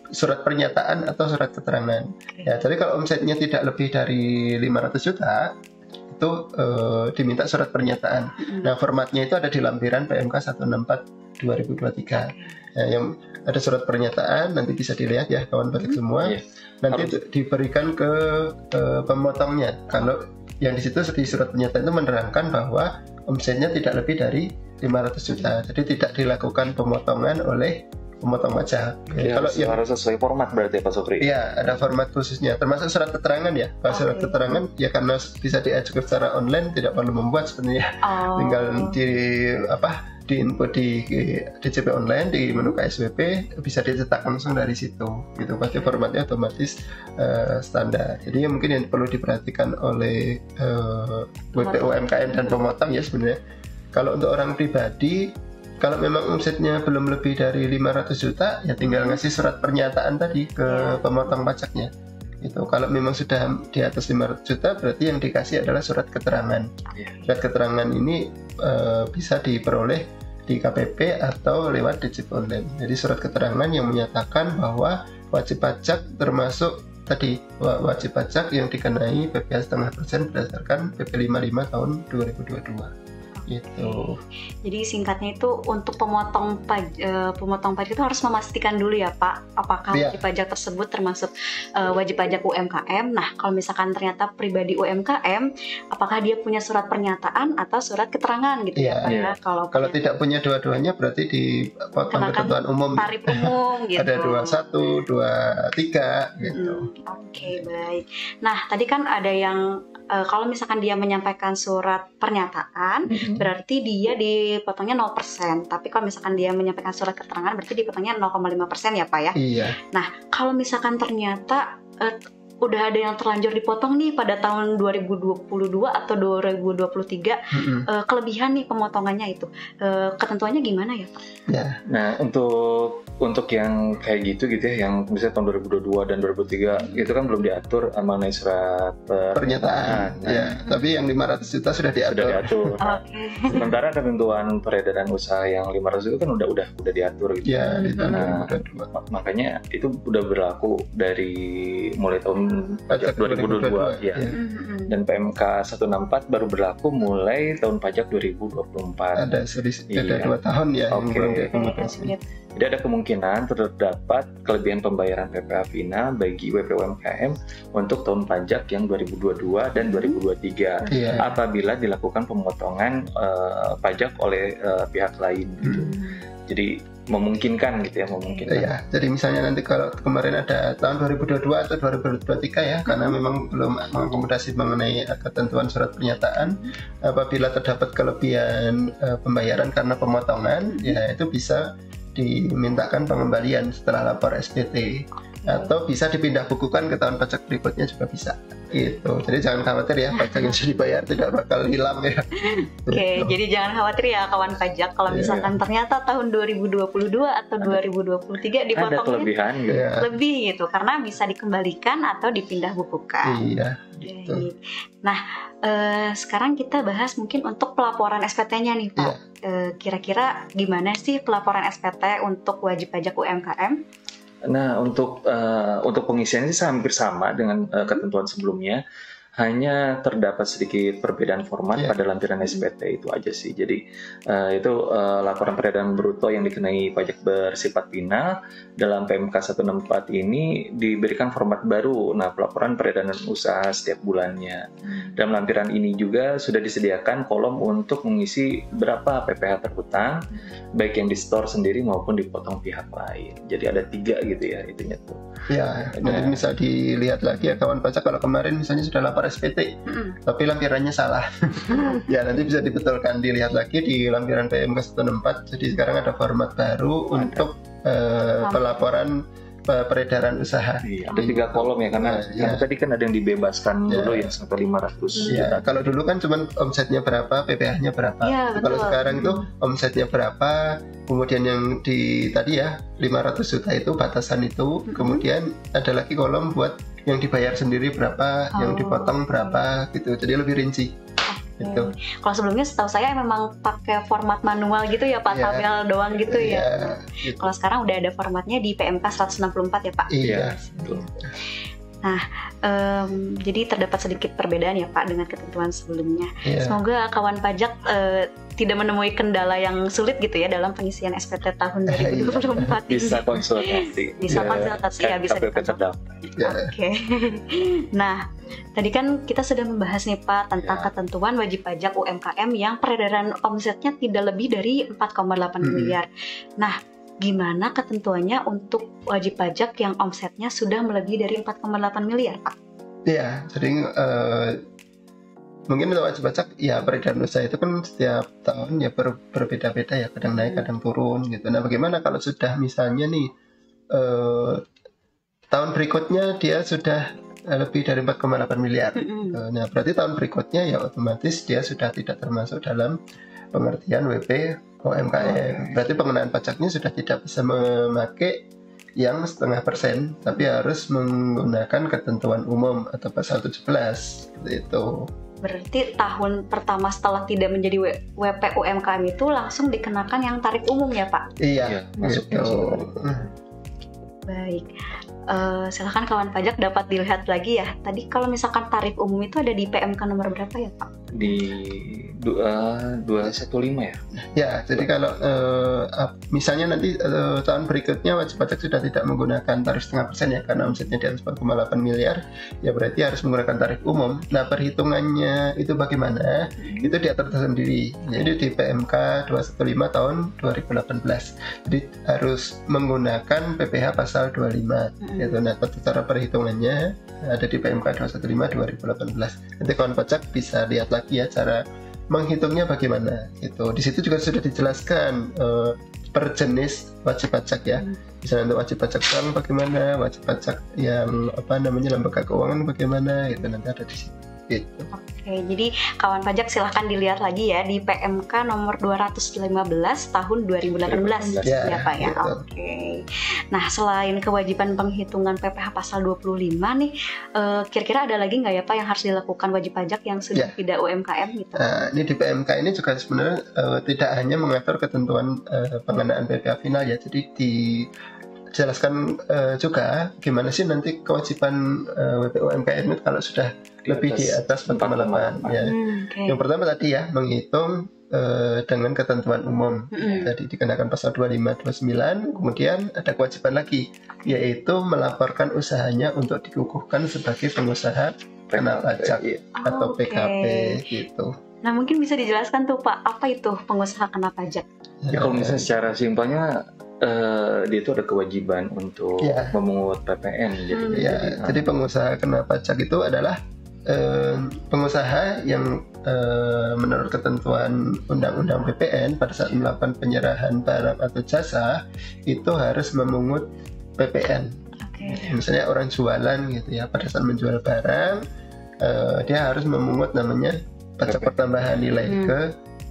surat pernyataan atau surat keterangan. Ya, jadi kalau omsetnya tidak lebih dari 500 juta itu diminta surat pernyataan. Nah, formatnya itu ada di lampiran PMK 164 2023. Ya, yang ada surat pernyataan nanti bisa dilihat ya kawan pajak semua. Nanti diberikan ke pemotongnya. Kalau yang di situ di surat pernyataan itu menerangkan bahwa omsetnya tidak lebih dari 500 juta. Jadi tidak dilakukan pemotongan oleh pemotong pajak. Ya, kalau yang harus sesuai format berarti Pak Sofri. Iya, ada format khususnya. Termasuk surat keterangan ya. Kalau surat keterangan ya karena bisa diajukan secara online, tidak perlu membuat sebenarnya. Tinggal di input di DJP online di menu KSWP, bisa dicetak langsung dari situ. Gitu. Pasti formatnya otomatis standar. Jadi mungkin yang perlu diperhatikan oleh WPO UMKM dan pemotong ya sebenarnya. Kalau untuk orang pribadi, kalau memang omsetnya belum lebih dari 500 juta, ya tinggal ngasih surat pernyataan tadi ke pemotong pajaknya. Itu kalau memang sudah di atas 500 juta, berarti yang dikasih adalah surat keterangan. Surat keterangan ini bisa diperoleh di KPP atau lewat DJP online. Jadi surat keterangan yang menyatakan bahwa wajib pajak termasuk tadi wajib pajak yang dikenai PPh 0,5% berdasarkan PP 55 tahun 2022. Gitu. Jadi singkatnya itu untuk pemotong pajak itu harus memastikan dulu ya Pak, apakah wajib pajak tersebut termasuk wajib pajak UMKM. Nah, kalau misalkan ternyata pribadi UMKM, apakah dia punya surat pernyataan atau surat keterangan gitu ya Pak? Ya? Kalau tidak punya dua-duanya berarti dipotong ketentuan umum. Tarif umum gitu. Ada 21, 23 gitu. Oke, baik. Nah, tadi kan ada yang kalau misalkan dia menyampaikan surat pernyataan, berarti dia dipotongnya 0%. Tapi kalau misalkan dia menyampaikan surat keterangan, berarti dipotongnya 0,5% ya Pak ya? Iya. Nah, kalau misalkan ternyata udah ada yang terlanjur dipotong nih pada tahun 2022 atau 2023, kelebihan nih pemotongannya itu, ketentuannya gimana ya Pak? Ya. Nah, untuk yang kayak gitu ya, yang misalnya tahun 2022 dan 2023 itu kan belum diatur mengenai surat pernyataan. Ya, tapi yang 500 juta sudah diatur. Sementara ketentuan peredaran usaha yang 500 itu kan udah diatur gitu. Ya, di tahun 2022. Makanya itu udah berlaku dari mulai tahun pajak 2022 ya. Dan PMK 164 baru berlaku mulai tahun pajak 2024. Ada 2 tahun ya. Jadi ada kemungkinan terdapat kelebihan pembayaran PPh FINA bagi WPO UMKM untuk tahun pajak yang 2022 dan 2023 apabila dilakukan pemotongan pajak oleh pihak lain gitu. Jadi memungkinkan gitu ya, memungkinkan. Ya, jadi misalnya nanti kalau kemarin ada tahun 2022 atau 2023 ya, karena memang belum mengakomodasi mengenai ketentuan surat pernyataan, apabila terdapat kelebihan pembayaran karena pemotongan, ya itu bisa dimintakan pengembalian setelah lapor SPT atau bisa dipindah bukukan ke tahun pajak berikutnya juga bisa. Gitu. Jadi jangan khawatir ya, pajak yang sudah dibayar tidak bakal hilang ya. Oke, jadi jangan khawatir ya kawan pajak kalau misalkan ternyata tahun 2022 atau 2023 dipotongnya ada kelebihan gitu. Lebih gitu karena bisa dikembalikan atau dipindah bukukan. Iya. Gitu. Nah, sekarang kita bahas mungkin untuk pelaporan SPT-nya nih Pak. Kira-kira gimana sih pelaporan SPT untuk wajib pajak UMKM? Nah, untuk pengisian sih hampir sama dengan ketentuan sebelumnya. Hanya terdapat sedikit perbedaan format pada lampiran SPT itu aja sih. Jadi itu laporan peredaran bruto yang dikenai pajak bersifat final dalam PMK 164 ini diberikan format baru. Nah, pelaporan peredaran usaha setiap bulannya. Dalam lampiran ini juga sudah disediakan kolom untuk mengisi berapa PPh terhutang, baik yang di store sendiri maupun dipotong pihak lain. Jadi ada 3 gitu ya itunya tuh. Ya, jadi bisa dilihat lagi ya kawan pajak kalau kemarin misalnya sudah lapor SPT, tapi lampirannya salah. Ya nanti bisa dibetulkan, dilihat lagi di lampiran PMK 164. Jadi sekarang ada format baru untuk pelaporan peredaran usaha. Iya, ada 3 kolom ya karena tadi kan ada yang dibebaskan dulu ya sampai 500 juta. Kalau dulu kan cuma omsetnya berapa, PPh-nya berapa. Kalau sekarang itu omsetnya berapa, kemudian yang di tadi ya 500 juta itu batasan itu, kemudian ada lagi kolom buat yang dibayar sendiri berapa, yang dipotong berapa gitu. Jadi lebih rinci. Gitu. Kalau sebelumnya setahu saya memang pakai format manual gitu ya Pak, tabel doang gitu ya. Gitu. Kalau sekarang udah ada formatnya di PMK 164 ya Pak. Iya. Nah, jadi terdapat sedikit perbedaan ya Pak dengan ketentuan sebelumnya. Semoga kawan pajak tidak menemui kendala yang sulit gitu ya dalam pengisian SPT tahun 2024 ini. Bisa konsultasi. Bisa konsultasi ya, bisa. Oke. Nah, Tadi kan kita sudah membahas nih Pak tentang Ya. ketentuan wajib pajak UMKM yang peredaran omsetnya tidak lebih dari 4,8 miliar. Nah, gimana ketentuannya untuk wajib pajak yang omsetnya sudah melebihi dari 4,8 miliar Pak? Iya, jadi mungkin untuk wajib pajak ya peredaran usaha itu kan setiap tahun ya berbeda-beda ya, kadang naik kadang turun gitu. Nah bagaimana kalau sudah misalnya nih tahun berikutnya dia sudah lebih dari 4,8 miliar. Nah berarti tahun berikutnya ya otomatis dia sudah tidak termasuk dalam pengertian WP UMKM. Berarti pengenaan pajaknya sudah tidak bisa memakai yang 0,5%, tapi harus menggunakan ketentuan umum atau pasal 17 seperti itu. Berarti tahun pertama setelah tidak menjadi WP UMKM itu langsung dikenakan yang tarif umum ya Pak? Iya, masuknya gitu. Baik, silakan kawan pajak dapat dilihat lagi ya. Tadi kalau misalkan tarif umum itu ada di PMK nomor berapa ya Pak? Di 215 ya. Ya, jadi kalau misalnya nanti tahun berikutnya wajib pajak sudah tidak menggunakan tarif 0,5% ya, karena omsetnya di atas 4,8 miliar, ya berarti harus menggunakan tarif umum. Nah, perhitungannya itu bagaimana? Itu diatur tersendiri. Jadi di PMK 215 tahun 2018. Jadi harus menggunakan PPh pasal 25. Gitu. Nah, cara perhitungannya ada di PMK 215 2018. Nanti kawan pajak bisa lihat lagi ya cara menghitungnya bagaimana gitu. Di situ juga sudah dijelaskan per jenis wajib pajak ya. Misalnya untuk wajib pajak bank bagaimana, wajib pajak yang lembaga keuangan bagaimana, itu nanti ada di situ. Gitu. Oke, jadi kawan pajak silahkan dilihat lagi ya di PMK nomor 215 tahun 2018 ya Pak ya. Gitu. Oke. Nah, selain kewajiban penghitungan PPh pasal 25 nih, kira-kira ada lagi nggak ya Pak yang harus dilakukan wajib pajak yang sudah tidak UMKM gitu? Nah, ini di PMK ini juga sebenarnya tidak hanya mengatur ketentuan pengenaan PPh final ya, jadi dijelaskan juga gimana sih nanti kewajiban WP UMKM itu kalau sudah lebih di atas 4,8 ya. Okay. Yang pertama tadi ya menghitung dengan ketentuan umum. Tadi dikenakan pasal 25 29, kemudian ada kewajiban lagi yaitu melaporkan usahanya untuk dikukuhkan sebagai pengusaha kena pajak atau PKP gitu. Nah, mungkin bisa dijelaskan tuh Pak, apa itu pengusaha kena pajak? Ya, kalau misalnya secara simpelnya dia itu ada kewajiban untuk memungut PPN. Jadi pengusaha kena pajak itu adalah pengusaha yang menurut ketentuan Undang-Undang PPN pada saat melakukan penyerahan barang atau jasa itu harus memungut PPN. Misalnya orang jualan gitu ya, pada saat menjual barang dia harus memungut namanya pajak pertambahan nilai ke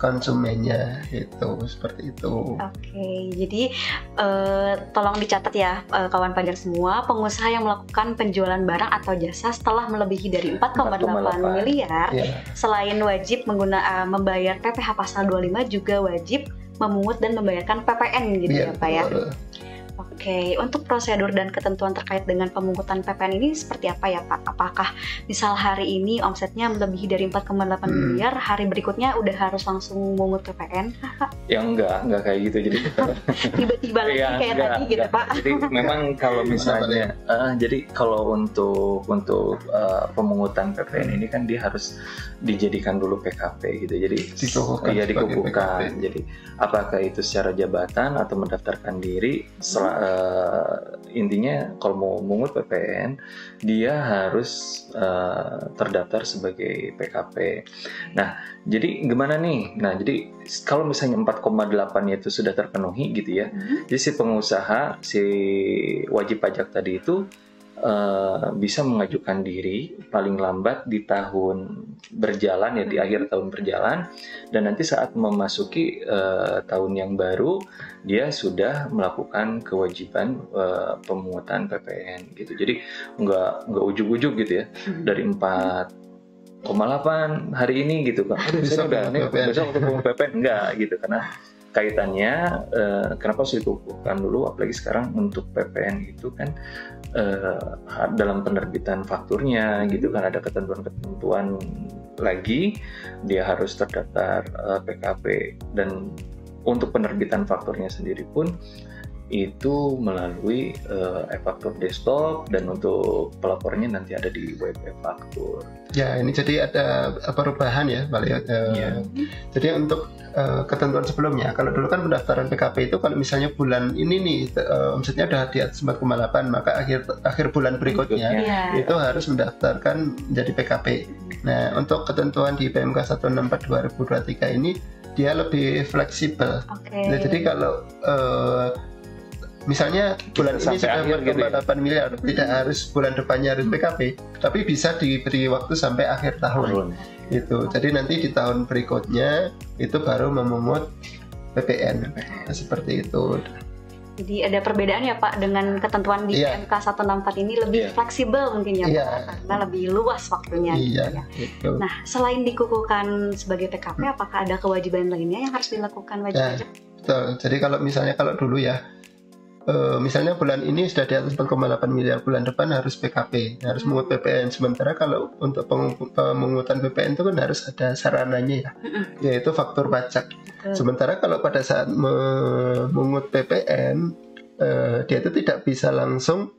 konsumennya, itu seperti itu. Oke, jadi tolong dicatat ya kawan pajak semua, pengusaha yang melakukan penjualan barang atau jasa setelah melebihi dari 4,8 miliar, selain wajib membayar PPh pasal 25 juga wajib memungut dan membayarkan PPN gitu ya Pak ya. Oke, untuk prosedur dan ketentuan terkait dengan pemungutan PPN ini seperti apa ya Pak? Apakah misal hari ini omsetnya melebihi dari 4,8 miliar, hari berikutnya udah harus langsung memungut PPN? Ya enggak kayak gitu. Jadi tiba-tiba lagi kayak tadi gitu Pak. Jadi memang kalau misalnya, jadi kalau untuk pemungutan PPN ini kan dia harus dijadikan dulu PKP gitu. Jadi dikukuhkan. Jadi apakah itu secara jabatan atau mendaftarkan diri? Intinya kalau mau mungut PPN dia harus terdaftar sebagai PKP. Nah, jadi gimana nih? Nah, jadi kalau misalnya 4,8 itu sudah terpenuhi gitu ya, jadi si pengusaha, si wajib pajak tadi itu bisa mengajukan diri paling lambat di tahun berjalan ya, di akhir tahun berjalan, dan nanti saat memasuki tahun yang baru dia sudah melakukan kewajiban pemungutan PPN gitu. Jadi nggak ujuk-ujuk gitu ya, dari 4,8 hari ini gitu kan, besok untuk pemungut PPN enggak gitu, karena kaitannya kenapa harus dikukuhkan dulu, apalagi sekarang untuk PPN itu kan dalam penerbitan fakturnya gitu kan ada ketentuan-ketentuan lagi, dia harus terdaftar PKP, dan untuk penerbitan fakturnya sendiri pun itu melalui e-faktur desktop, dan untuk pelaporannya nanti ada di web e-faktur. Ya, ini jadi ada perubahan ya, Balik. Jadi untuk ketentuan sebelumnya, kalau dulu kan pendaftaran PKP itu kalau misalnya bulan ini nih omsetnya udah di atas 4,8, maka akhir bulan berikutnya itu harus mendaftarkan menjadi PKP. Nah, untuk ketentuan di PMK 164 2023 ini dia lebih fleksibel. Nah, jadi kalau misalnya bulan ini sudah 4,8 miliar, tidak harus bulan depannya harus PKP, tapi bisa diberi waktu sampai akhir tahun. Itu. Jadi nanti di tahun berikutnya itu baru memungut PPN. Seperti itu. Jadi ada perbedaan ya Pak dengan ketentuan di PMK 164 ini lebih fleksibel mungkin ya Pak, karena lebih luas waktunya. Gitu. Nah, selain dikukuhkan sebagai PKP, apakah ada kewajiban lainnya yang harus dilakukan wajib pajak? Betul. Jadi kalau kalau dulu ya, misalnya bulan ini sudah di atas 4,8 miliar, bulan depan harus PKP, harus mengut PPN. Sementara kalau untuk pemungutan PPN itu kan harus ada sarananya ya, yaitu faktur pajak. Sementara kalau pada saat memungut PPN, dia itu tidak bisa langsung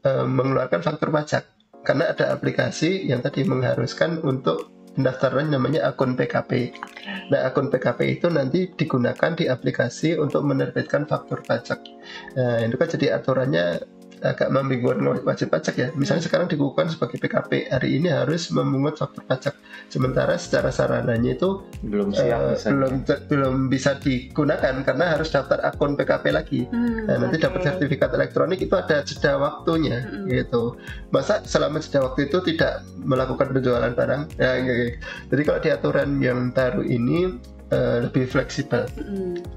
mengeluarkan faktur pajak, karena ada aplikasi yang tadi mengharuskan untuk pendaftaran namanya akun PKP. Nah, akun PKP itu nanti digunakan di aplikasi untuk menerbitkan faktur pajak. Nah, itu kan jadi aturannya agak membingungkan wajib pajak ya. Misalnya sekarang dikukuhkan sebagai PKP, hari ini harus memungut faktur pajak. Sementara secara sarananya itu belum bisa digunakan karena harus daftar akun PKP lagi. Nah, nanti dapat sertifikat elektronik itu ada jeda waktunya gitu. Masa selama jeda waktu itu tidak melakukan penjualan barang? Ya, jadi kalau di aturan yang baru ini lebih fleksibel.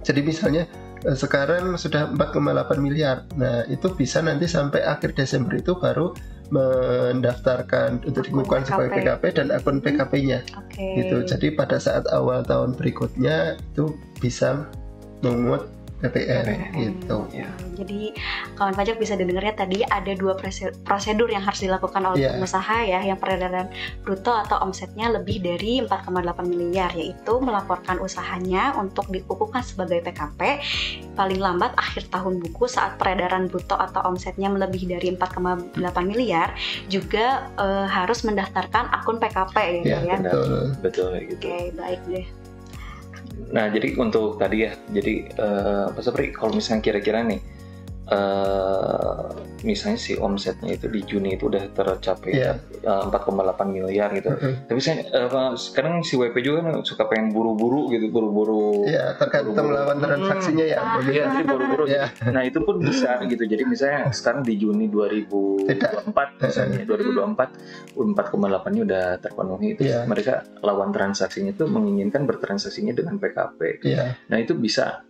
Jadi misalnya sekarang sudah 4,8 miliar. Nah, itu bisa nanti sampai akhir Desember itu baru mendaftarkan untuk dikukuhkan sebagai PKP dan akun PKP-nya. Gitu. Jadi pada saat awal tahun berikutnya itu bisa memungut PPN gitu. Jadi kawan pajak bisa didengarnya tadi ada dua prosedur yang harus dilakukan oleh pengusaha ya, yang peredaran bruto atau omsetnya lebih dari 4,8 miliar, yaitu melaporkan usahanya untuk dikukuhkan sebagai PKP paling lambat akhir tahun buku saat peredaran bruto atau omsetnya lebih dari 4,8 miliar, juga harus mendaftarkan akun PKP ya. Betul gitu. Oke, baik deh. Nah, jadi untuk tadi ya, jadi Pak Sapri, kalau misalnya kira-kira nih, misalnya si omsetnya itu di Juni itu udah tercapai 4,8 miliar gitu. Tapi sekarang si WP juga kan suka pengen buru-buru gitu, buru-buru. Iya, tergantung lawan transaksinya ya. Iya, buru-buru. Nah, itu pun bisa gitu. Jadi misalnya sekarang di Juni 2024 misalnya 2024 4,8-nya udah terpenuhi, itu mereka lawan transaksinya itu menginginkan bertransaksinya dengan PKP. Nah, itu bisa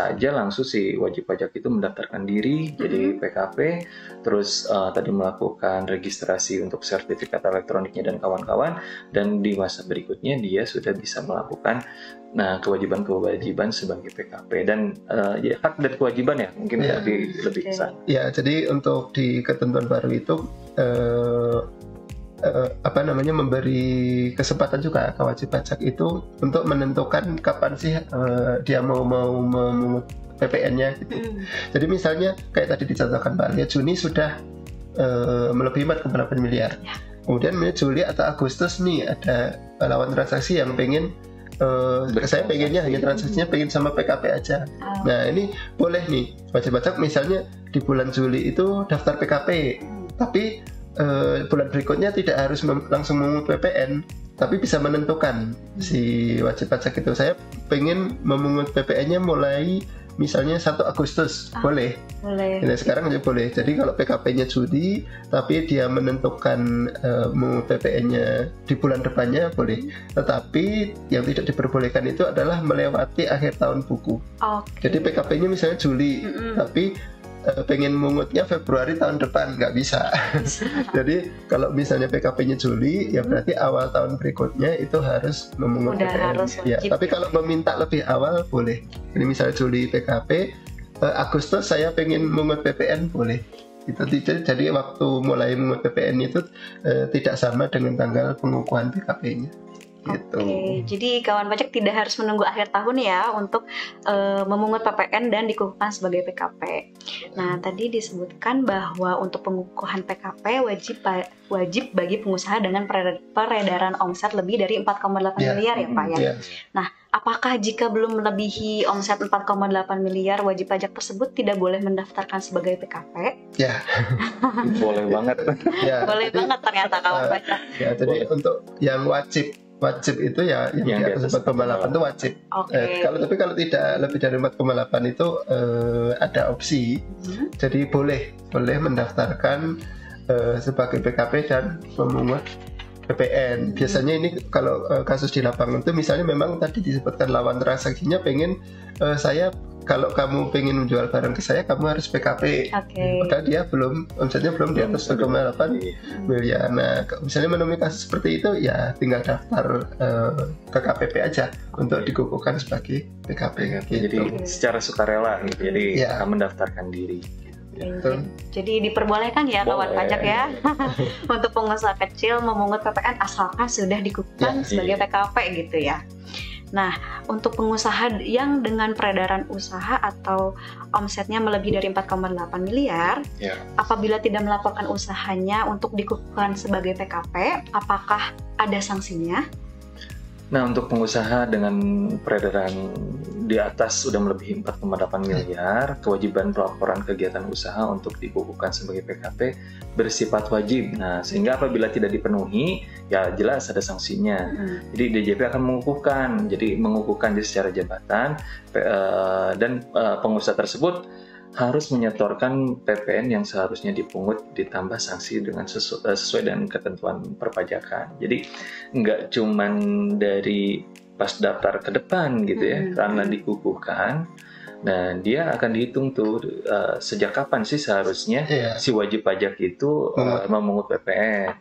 aja langsung si wajib pajak itu mendaftarkan diri jadi PKP, terus tadi melakukan registrasi untuk sertifikat elektroniknya dan kawan-kawan, dan di masa berikutnya dia sudah bisa melakukan kewajiban sebagai PKP dan hak dan kewajiban ya mungkin lebih besar. Ya, jadi untuk di ketentuan baru itu memberi kesempatan juga ke wajib pajak itu untuk menentukan kapan sih dia mau memungut PPN-nya gitu. Jadi misalnya kayak tadi dicontohkan Pak Lia, Juni sudah melebihi 4,8 miliar. Kemudian Juli atau Agustus nih ada lawan transaksi yang pengen saya pengennya hanya transaksinya pengen sama PKP aja. Nah, ini boleh nih wajib pajak misalnya di bulan Juli itu daftar PKP, tapi bulan berikutnya tidak harus langsung memungut PPN, tapi bisa menentukan si wajib pajak itu saya pengen memungut PPN-nya mulai misalnya 1 Agustus, boleh. Nah, sekarang aja boleh. Jadi kalau PKP-nya Juli, tapi dia menentukan memungut PPN-nya di bulan depannya, boleh. Tetapi yang tidak diperbolehkan itu adalah melewati akhir tahun buku. Jadi PKP-nya misalnya Juli, tapi pengen mengutnya Februari tahun depan, nggak bisa. Jadi kalau misalnya PKP-nya Juli, ya berarti awal tahun berikutnya itu harus memungut PPN. Tapi kalau meminta lebih awal boleh. Jadi misalnya Juli PKP, Agustus saya pengen memungut PPN, boleh. Itu jadi waktu mulai memungut PPN itu tidak sama dengan tanggal pengukuhan PKP-nya. gitu. Oke, jadi kawan pajak tidak harus menunggu akhir tahun ya untuk memungut PPN dan dikukuhkan sebagai PKP. Nah, tadi disebutkan bahwa untuk pengukuhan PKP wajib bagi pengusaha dengan peredaran omset lebih dari 4,8 miliar ya Pak ya. Ya. Nah, apakah jika belum melebihi omset 4,8 miliar wajib pajak tersebut tidak boleh mendaftarkan sebagai PKP? Ya. Boleh banget. Ya, Boleh jadi, banget ternyata kawan pajak. ya, jadi untuk yang wajib itu ya yang di atas 4,8 itu wajib. Oke. Kalau tidak lebih dari 4,8 itu ada opsi. Jadi boleh mendaftarkan sebagai PKP dan memungut PPN. Biasanya ini kalau kasus di lapangan itu misalnya memang tadi disebutkan lawan transaksinya pengen saya kalau kamu pengen menjual barang ke saya kamu harus PKP. Padahal dia omsetnya belum di atas 1,8 miliar. Nah, misalnya menemui kasus seperti itu ya tinggal daftar ke KPP aja untuk dikukuhkan sebagai PKP. Gitu. Jadi secara sukarela gitu. Jadi akan mendaftarkan diri. Jadi diperbolehkan ya kawan pajak ya untuk pengusaha kecil memungut PPN asalkan sudah dikukuhkan sebagai PKP gitu ya. Nah, untuk pengusaha yang dengan peredaran usaha atau omsetnya melebihi dari 4,8 miliar, apabila tidak melaporkan usahanya untuk dikukuhkan sebagai PKP, apakah ada sanksinya? Nah, untuk pengusaha dengan peredaran di atas sudah melebihi 4,8 miliar, kewajiban pelaporan kegiatan usaha untuk dikukuhkan sebagai PKP bersifat wajib. Nah, sehingga apabila tidak dipenuhi, ya jelas ada sanksinya. Jadi DJP akan mengukuhkan, secara jabatan dan pengusaha tersebut harus menyetorkan PPN yang seharusnya dipungut ditambah sanksi dengan sesuai dengan ketentuan perpajakan. Jadi nggak cuman dari pas daftar ke depan gitu ya, karena dikukuhkan. Nah, dia akan dihitung tuh sejak kapan sih seharusnya si wajib pajak itu memungut PPN.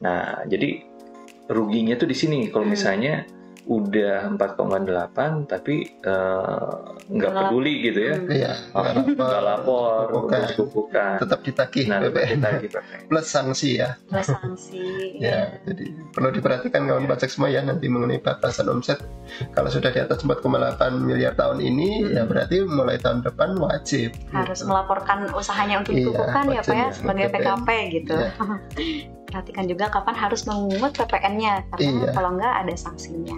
Nah, jadi ruginya tuh di sini kalau misalnya udah 4,8 tapi nggak peduli gitu ya, nggak lapor untuk dikukuhkan, tetap ditagih PPN plus sanksi ya. Ya, jadi perlu diperhatikan kawan pajak semua ya nanti mengenai batasan omset. Kalau sudah di atas 4,8 miliar tahun ini ya berarti mulai tahun depan wajib harus melaporkan usahanya untuk dikukuhkan ya Pak ya sebagai PKP gitu. Perhatikan juga kapan harus memungut PPN-nya karena kalau nggak ada sanksinya.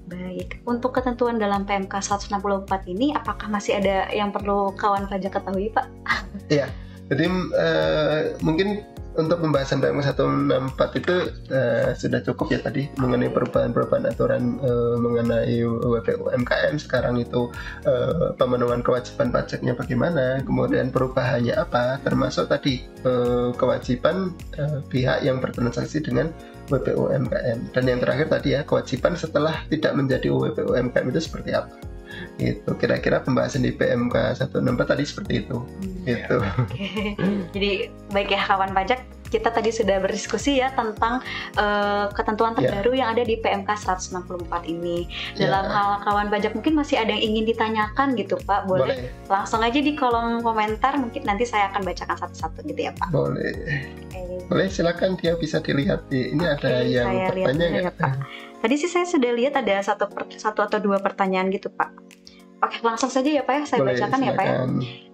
Baik, untuk ketentuan dalam PMK 164 ini apakah masih ada yang perlu kawan pajak ketahui Pak? Iya, jadi mungkin untuk pembahasan PMK 164 itu sudah cukup ya tadi mengenai perubahan aturan mengenai WP UMKM sekarang itu pemenuhan kewajiban pajaknya bagaimana, kemudian perubahannya apa, termasuk tadi kewajiban pihak yang bertransaksi dengan WP UMKM, dan yang terakhir tadi ya kewajiban setelah tidak menjadi WP UMKM itu seperti apa. Itu kira-kira pembahasan di PMK 164 tadi seperti itu. Gitu. Jadi baik ya kawan pajak, kita tadi sudah berdiskusi ya tentang ketentuan terbaru yang ada di PMK 164 ini. Dalam hal kawan pajak mungkin masih ada yang ingin ditanyakan gitu Pak, boleh langsung aja di kolom komentar, mungkin nanti saya akan bacakan satu-satu gitu ya Pak. Boleh silakan, dia bisa dilihat ini ada yang bertanya nggak? Tadi sih saya sudah lihat ada satu atau dua pertanyaan gitu Pak. Oke, langsung saja ya Pak ya, saya bacakan ya Pak ya.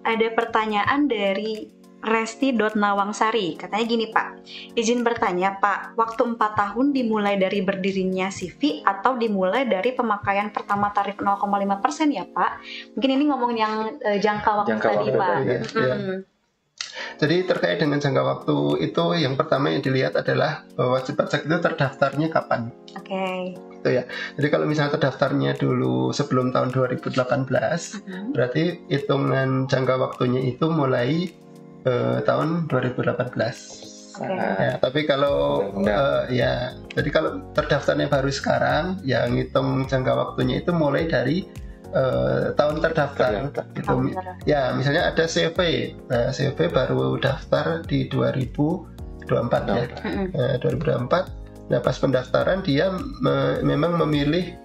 Ada pertanyaan dari Resti.Nawangsari, katanya gini Pak, izin bertanya Pak, waktu 4 tahun dimulai dari berdirinya CV atau dimulai dari pemakaian pertama tarif 0,5% ya Pak? Mungkin ini ngomong yang jangka waktu tadi Pak. Jadi terkait dengan jangka waktu itu yang pertama yang dilihat adalah wajib pajak itu terdaftarnya kapan. Gitu ya. Jadi kalau misalnya terdaftarnya dulu sebelum tahun 2018, berarti hitungan jangka waktunya itu mulai tahun 2018. Ya, tapi kalau jadi kalau terdaftarnya baru sekarang, yang ngitung jangka waktunya itu mulai dari tahun terdaftar gitu. Ya, misalnya ada CV. Nah, CV baru daftar di 2024 ya. 2024. Nah, pas pendaftaran dia memang memilih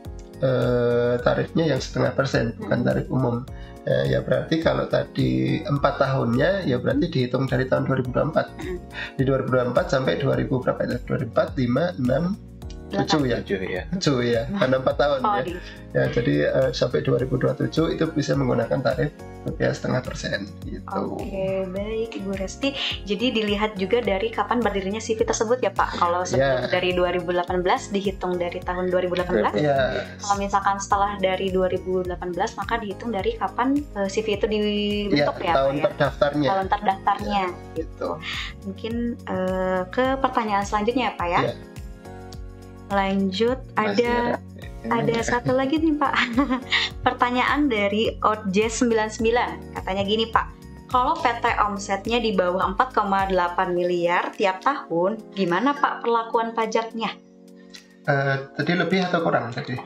tarifnya yang 0,5%, bukan tarif umum. Ya berarti kalau tadi 4 tahunnya ya berarti dihitung dari tahun 2024. Di 2024 sampai 2000 berapa ya? 2004, 5, 6, 7 ya. 7 ya. 7 ya, karena 4 tahun Oh, ya. Ya, jadi sampai 2027 itu bisa menggunakan tarif +0,5% gitu. Oke, baik Ibu Resti. Jadi dilihat juga dari kapan berdirinya CV tersebut ya Pak. Kalau sebelum dari 2018 dihitung dari tahun 2018. Ya, Kalau misalkan setelah dari 2018 maka dihitung dari kapan CV itu dibentuk ya, tahun Pak, ya? terdaftarnya. Tahun terdaftarnya gitu. Mungkin ke pertanyaan selanjutnya ya Pak ya. Ya. Lanjut, Masih ada satu lagi nih Pak. Pertanyaan dari Odj99. Katanya gini Pak, kalau PT omsetnya di bawah 4,8 miliar tiap tahun, gimana Pak perlakuan pajaknya? Tadi lebih atau kurang tadi?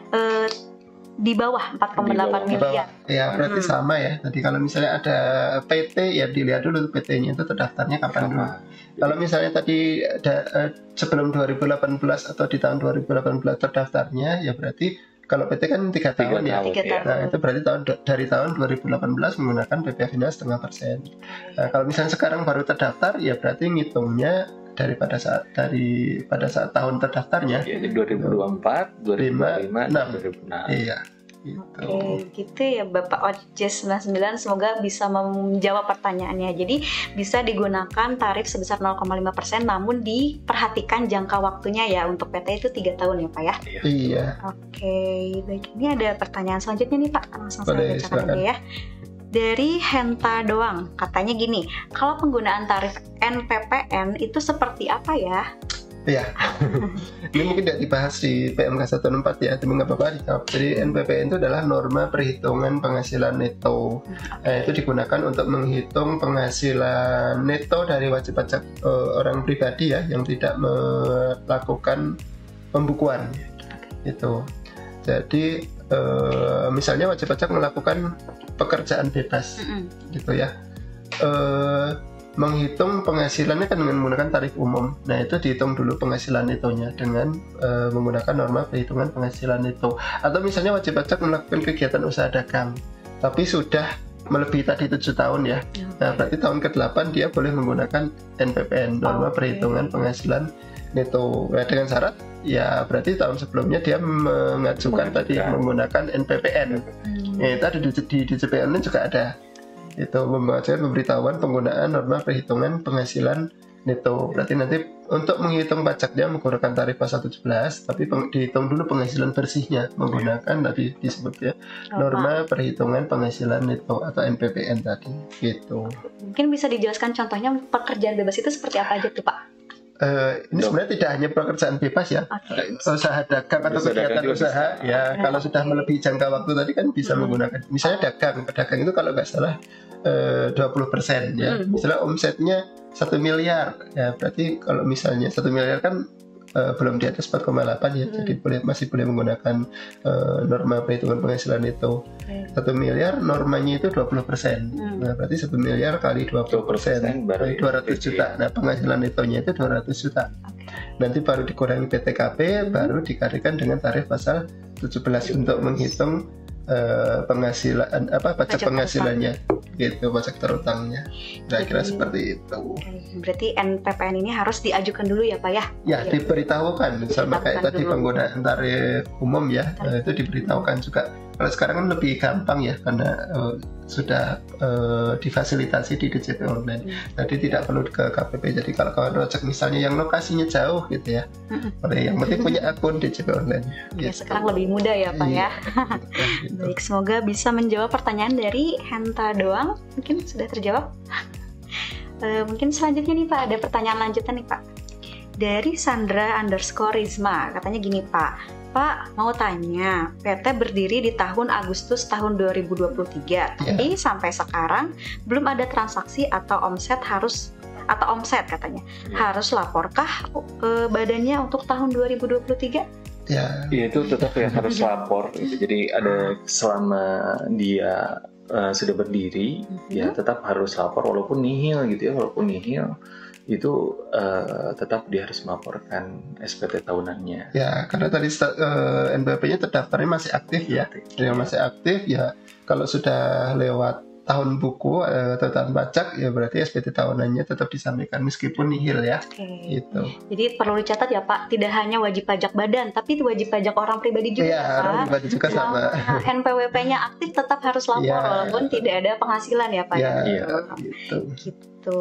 Di bawah 4,8 Di bawah. miliar. Ya, berarti sama ya. Tadi kalau misalnya ada PT, ya dilihat dulu PT-nya itu terdaftarnya kapan dulu. Kalau misalnya tadi ada sebelum 2018 atau di tahun 2018 terdaftarnya, ya berarti kalau PT kan 3 tahun ya. 3 tahun. Nah, itu berarti dari tahun 2018 menggunakan PPh Final 0,5%. Nah, kalau misalnya sekarang baru terdaftar, ya berarti ngitungnya pada saat tahun terdaftarnya. Jadi 2024, 2025, 2026. Iya. Gitu. Oke, gitu ya Bapak Odj99, semoga bisa menjawab pertanyaannya. Jadi bisa digunakan tarif sebesar 0,5%, namun diperhatikan jangka waktunya ya, untuk PT itu 3 tahun ya Pak ya. Iya. Oke, baik, ini ada pertanyaan selanjutnya nih Pak, langsung saya Boleh, bacakan aja ya. Dari Henta doang, katanya gini, kalau penggunaan tarif NPPN itu seperti apa ya? Iya. Ini mungkin tidak dibahas di PMK 14 ya, tapi nggak apa-apa dijawab. Jadi NPPN itu adalah norma perhitungan penghasilan neto. Itu digunakan untuk menghitung penghasilan neto dari wajib pajak orang pribadi ya, yang tidak melakukan pembukuan. Itu. Jadi misalnya wajib pajak melakukan pekerjaan bebas, gitu ya. Menghitung penghasilannya kan dengan menggunakan tarif umum. Nah, itu dihitung dulu penghasilan netonya dengan menggunakan norma perhitungan penghasilan neto. Atau misalnya wajib pajak melakukan kegiatan usaha dagang, tapi sudah melebihi tadi 7 tahun ya. Nah, berarti tahun ke-8 dia boleh menggunakan NPPN, norma perhitungan penghasilan neto. Nah, dengan syarat ya berarti tahun sebelumnya dia mengajukan tadi menggunakan NPPN. Itu ada di DJPN juga ada. Itu membacakan pemberitahuan penggunaan norma perhitungan penghasilan neto. Berarti nanti untuk menghitung pajaknya menggunakan tarif pasal 17, tapi dihitung dulu penghasilan bersihnya menggunakan tadi disebut ya norma perhitungan penghasilan neto atau NPPN tadi. Gitu. Mungkin bisa dijelaskan contohnya pekerjaan bebas itu seperti apa aja tuh Pak? Ini sebenarnya tidak hanya pekerjaan bebas ya, usaha dagang atau kegiatan usaha ya. Kalau sudah melebihi jangka waktu tadi kan bisa menggunakan, misalnya dagang itu kalau nggak salah 20% ya. Misalnya omsetnya 1 miliar ya, berarti kalau misalnya 1 miliar kan belum di atas 4,8 ya, jadi masih boleh menggunakan norma perhitungan penghasilan itu. 1 miliar normanya itu 20%. Nah, berarti 1 miliar kali 20% berarti 200 juta. Nah, penghasilan netonya itu 200 juta. Nanti baru dikurangi PTKP, baru dikalikan dengan tarif pasal 17 untuk menghitung penghasilan pajak penghasilannya gitu, pajak terutangnya. Kira-kira seperti itu. Berarti NPPN ini harus diajukan dulu ya Pak ya? Ya, diberitahukan sama kayak tadi penggunaan tarif umum ya, itu diberitahukan juga. Kalau sekarang kan lebih gampang ya, karena sudah difasilitasi di DJP online. Jadi tidak perlu ke KPP. Jadi kalau kawan project misalnya yang lokasinya jauh gitu ya, yang penting punya akun DJP online. Ya, sekarang lebih mudah ya Pak ya. Gitu. Baik, semoga bisa menjawab pertanyaan dari Henta doang. Mungkin sudah terjawab. Mungkin selanjutnya nih Pak, ada pertanyaan lanjutan nih Pak. Dari Sandra_Risma, katanya gini Pak, mau tanya, PT berdiri di tahun Agustus tahun 2023, tapi sampai sekarang belum ada transaksi atau omset katanya. Harus laporkah ke badannya untuk tahun 2023? Ya, itu tetap ya harus lapor. Jadi ada selama dia sudah berdiri, ya tetap harus lapor walaupun nihil gitu ya, itu tetap dia harus melaporkan SPT tahunannya. Ya, karena tadi NPWP-nya terdaftarnya masih aktif ya. Yang masih aktif ya, kalau sudah lewat tahun buku atau tahun pajak, ya berarti SPT tahunannya tetap disampaikan meskipun nihil ya. Oke. Gitu. Jadi perlu dicatat ya Pak, tidak hanya wajib pajak badan, tapi wajib pajak orang pribadi juga Iya, ya Pak. orang pribadi juga sama. NPWP-nya aktif tetap harus lapor Ya. walaupun tidak ada penghasilan ya Pak. Ya, Iya. gitu. Gitu.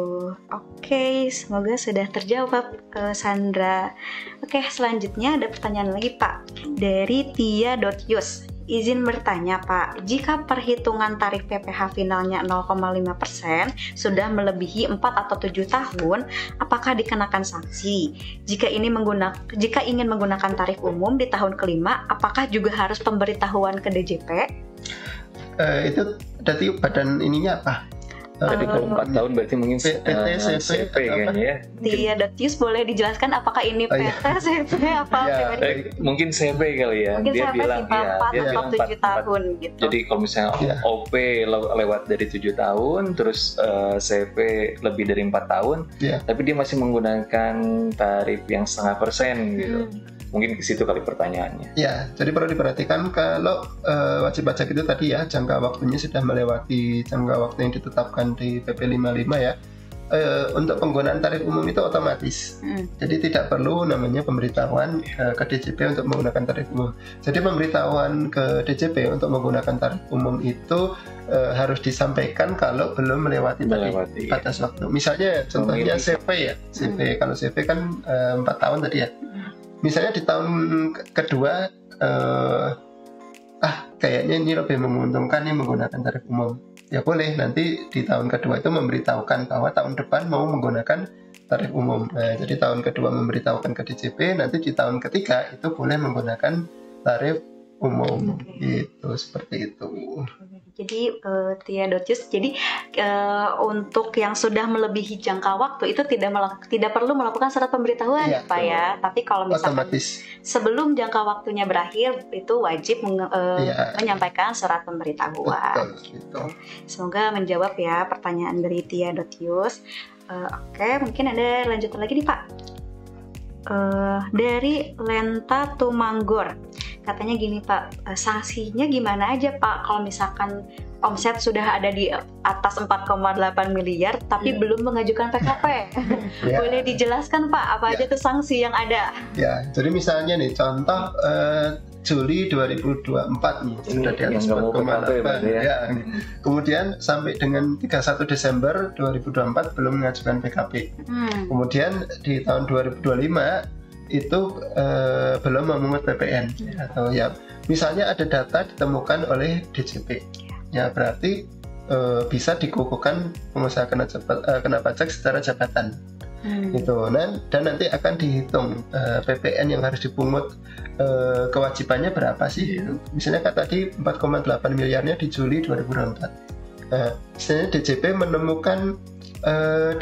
Oke, semoga sudah terjawab ke Sandra. Oke, selanjutnya ada pertanyaan lagi Pak dari Tia.yus. Izin bertanya Pak, jika perhitungan tarif PPh finalnya 0,5% sudah melebihi 4 atau 7 tahun, apakah dikenakan sanksi? Jika ingin menggunakan tarif umum di tahun kelima, apakah juga harus pemberitahuan ke DJP? Itu berarti badan ininya apa? Tadi kalau 4 tahun berarti mungkin PT, CV, CV atau kayaknya apa? ya. Tia.yus boleh dijelaskan apakah ini Oh, iya. PT, CV, apa Ya, pribadi? Mungkin CV kali ya. Mungkin Dia sampai bilang sih Pak, ya, 4 dia atau bilang 7 tahun gitu. Jadi kalau misalnya Iya. OP lewat dari 7 tahun, terus CV lebih dari 4 tahun, Iya. tapi dia masih menggunakan tarif yang 0,5% gitu. Mungkin ke situ kali pertanyaannya. Ya, jadi perlu diperhatikan kalau wajib pajak itu tadi ya, jangka waktunya sudah melewati jangka waktu yang ditetapkan di PP 55 ya. Untuk penggunaan tarif umum itu otomatis. Jadi tidak perlu namanya pemberitahuan ke DJP untuk menggunakan tarif umum. Jadi pemberitahuan ke DJP untuk menggunakan tarif umum itu harus disampaikan kalau belum melewati batas waktu. Misalnya contohnya CV ya, CV kalau CV kan 4 tahun tadi ya. Misalnya di tahun kedua, kayaknya ini lebih menguntungkan nih menggunakan tarif umum. Ya boleh, nanti di tahun kedua itu memberitahukan bahwa tahun depan mau menggunakan tarif umum. Nah, jadi tahun kedua memberitahukan ke DJP, nanti di tahun ketiga itu boleh menggunakan tarif umum. Gitu, seperti itu. Jadi Tia.yus, jadi untuk yang sudah melebihi jangka waktu itu tidak perlu melakukan surat pemberitahuan Iya, ya Pak ya. Tapi kalau misalkan Otomatis. sebelum jangka waktunya berakhir itu wajib Iya. menyampaikan surat pemberitahuan. Betul, gitu. Semoga menjawab ya pertanyaan dari Tia.yus. Oke, mungkin ada lanjutan lagi nih Pak. Dari Lenta Tumanggor, katanya gini Pak, sanksinya gimana aja Pak kalau misalkan omset sudah ada di atas 4,8 miliar tapi belum mengajukan PKP? Ya. Boleh dijelaskan Pak apa aja tuh sanksi yang ada? Ya, jadi misalnya nih contoh Juli 2024 nih sudah di atas 4,8 ya. Kemudian sampai dengan 31 Desember 2024 belum mengajukan PKP. Kemudian di tahun 2025 itu belum memungut PPN atau ya misalnya ada data ditemukan oleh DJP. Ya berarti bisa dikukuhkan pengusaha kena pajak secara jabatan. Gitu. Dan nanti akan dihitung PPN yang harus dipungut, kewajibannya berapa sih? Misalnya kan tadi 4,8 miliarnya di Juli 2024. Misalnya DJP menemukan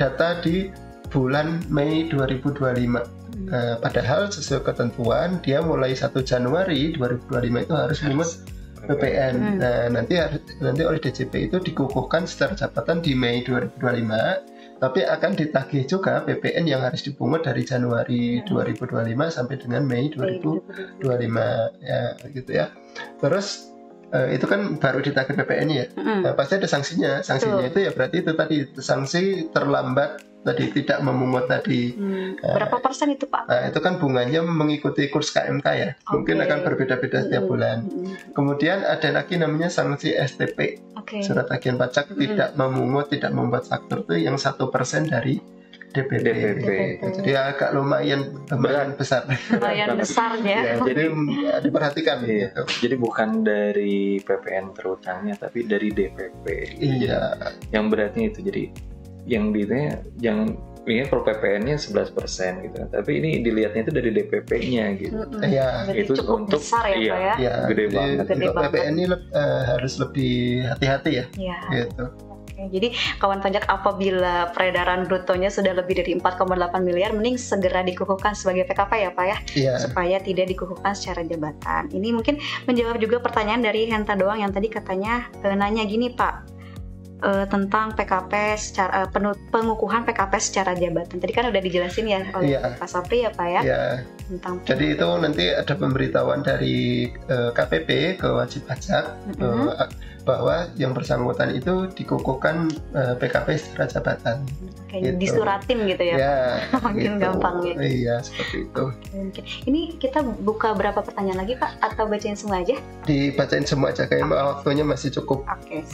data di bulan Mei 2025. Padahal sesuai ketentuan dia mulai 1 Januari 2025 itu harus pungut PPN. Nah, nanti oleh DJP itu dikukuhkan secara jabatan di Mei 2025. Tapi akan ditagih juga PPN yang harus dipungut dari Januari 2025 sampai dengan Mei 2025 ya gitu ya. Terus itu kan baru ditagih PPN ya. Nah, pasti ada sanksinya. Sanksinya itu ya berarti itu tadi sanksi terlambat tadi tidak memungut tadi. Berapa persen itu Pak? Nah, itu kan bunganya mengikuti kurs KMK ya. Mungkin akan berbeda-beda setiap bulan. Kemudian ada lagi namanya sanksi STP. Surat tagihan pajak tidak memungut, tidak membuat faktur itu yang 1% dari DPP. Jadi agak lumayan besar. Lumayan besarnya. Ya, jadi diperhatikan gitu. Jadi bukan dari PPN terutangnya tapi dari DPP. Iya. Yang beratnya itu jadi yang jangan ini per PPN-nya 11% gitu. Tapi ini dilihatnya itu dari DPP-nya gitu. Iya. Itu cukup untuk besar ya Pak ya. Ya, gede banget. Untuk PPN ini harus lebih hati-hati ya. Iya. Gitu. Jadi kawan pajak apabila peredaran brutonya sudah lebih dari 4,8 miliar mending segera dikukuhkan sebagai PKP ya Pak ya. Iya. Supaya tidak dikukuhkan secara jabatan. Ini mungkin menjawab juga pertanyaan dari Henta Doang yang tadi katanya nanya gini Pak. tentang PKP secara pengukuhan PKP secara jabatan. Tadi kan udah dijelasin ya oleh Pak Sopri ya Pak ya. Tentang jadi itu nanti ada pemberitahuan dari KPP ke wajib pajak bahwa yang bersangkutan itu dikukuhkan PKP secara jabatan. Kayak gitu. Disuratin gitu ya. Makin gitu. Gampang ya. Iya, seperti itu. Mungkin. Ini kita buka berapa pertanyaan lagi Pak? Atau bacain semua aja? Dibacain semua aja, kayaknya waktunya masih cukup. Oke.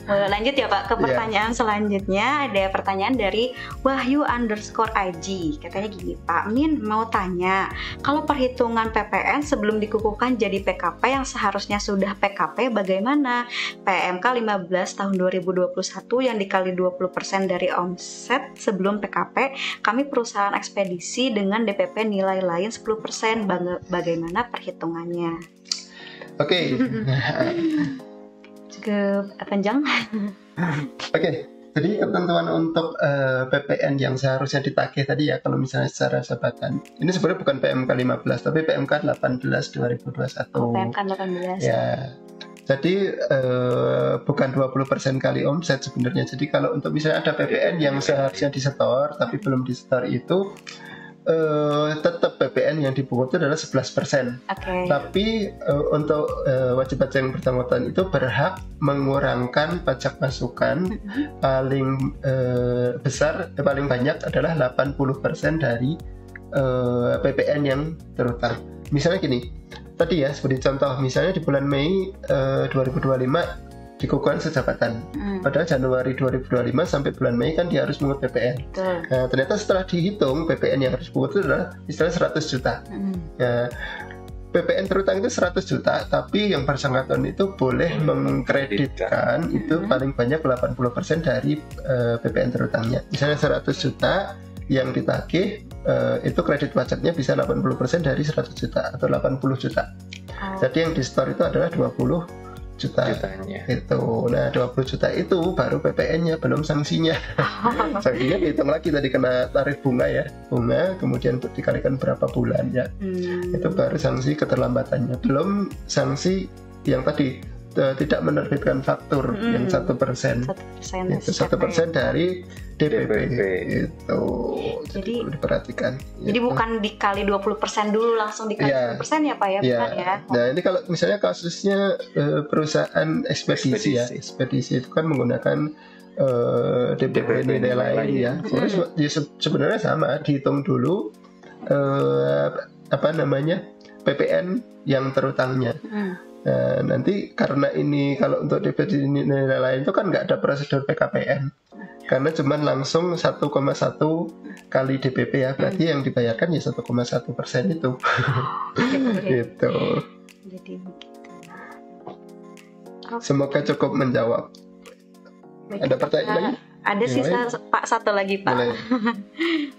Lanjut ya Pak ke pertanyaan selanjutnya. Ada pertanyaan dari Wahyu_IG. Katanya gini, Pak Min mau tanya, kalau perhitungan PPN sebelum dikukuhkan jadi PKP yang seharusnya sudah PKP bagaimana? PMK 15 tahun 2021 yang dikali 20% dari omset sebelum PKP, kami perusahaan ekspedisi dengan DPP nilai lain 10%, bagaimana perhitungannya? Oke. Cukup panjang. Oke. Jadi ketentuan untuk PPN yang seharusnya ditagih tadi ya, kalau misalnya secara jabatan, ini sebenarnya bukan PMK 15 tapi PMK 18 2021. PMK 18. Ya. Jadi bukan 20% kali omset sebenarnya. Jadi kalau untuk misalnya ada PPN yang seharusnya disetor tapi belum disetor itu tetap PPN yang dipungut itu adalah 11%. Tapi untuk wajib pajak yang bersangkutan itu berhak mengurangkan pajak masukan paling besar, paling banyak adalah 80% dari PPN yang terutang. Misalnya gini, tadi ya seperti contoh, misalnya di bulan Mei 2025 dikukuhkan sejabatan. Padahal Januari 2025 sampai bulan Mei kan dia harus mengut PPN. Nah, ternyata setelah dihitung PPN yang harus dipungut itu adalah istilahnya 100 juta. PPN terutang itu 100 juta, tapi yang bersangkutan itu boleh mengkreditkan itu paling banyak 80% dari PPN terutangnya. Misalnya 100 juta yang ditagih itu kredit pajaknya bisa 80% dari 100 juta atau 80 juta. Jadi yang di store itu adalah 20 juta. Itu. Nah, 20 juta itu baru PPN-nya, belum sanksinya. Sanksinya dihitung lagi tadi kena tarif bunga ya. Bunga kemudian dikalikan berapa bulan ya. Itu baru sanksi keterlambatannya. Belum sanksi yang tadi tidak menerbitkan faktur yang 1%. 1% dari DPP itu. Jadi perlu diperhatikan. Jadi bukan dikali 20% dulu langsung dikali 10% ya Pak ya, bukan ya? Nah, ini kalau misalnya kasusnya perusahaan ekspedisi ya. Ekspedisi itu kan menggunakan DPP nilai lain ya. Terus sebenarnya sama, dihitung dulu PPN yang terutangnya. Nah, nanti karena ini kalau untuk DPP nilai lain itu kan nggak ada prosedur PKPN, karena cuma langsung 1,1 kali DPP ya, berarti yang dibayarkan ya 1,1% itu. Gitu. Jadi semoga cukup menjawab. Ada pertanyaan lagi? Ada sisa Pak satu lagi Pak.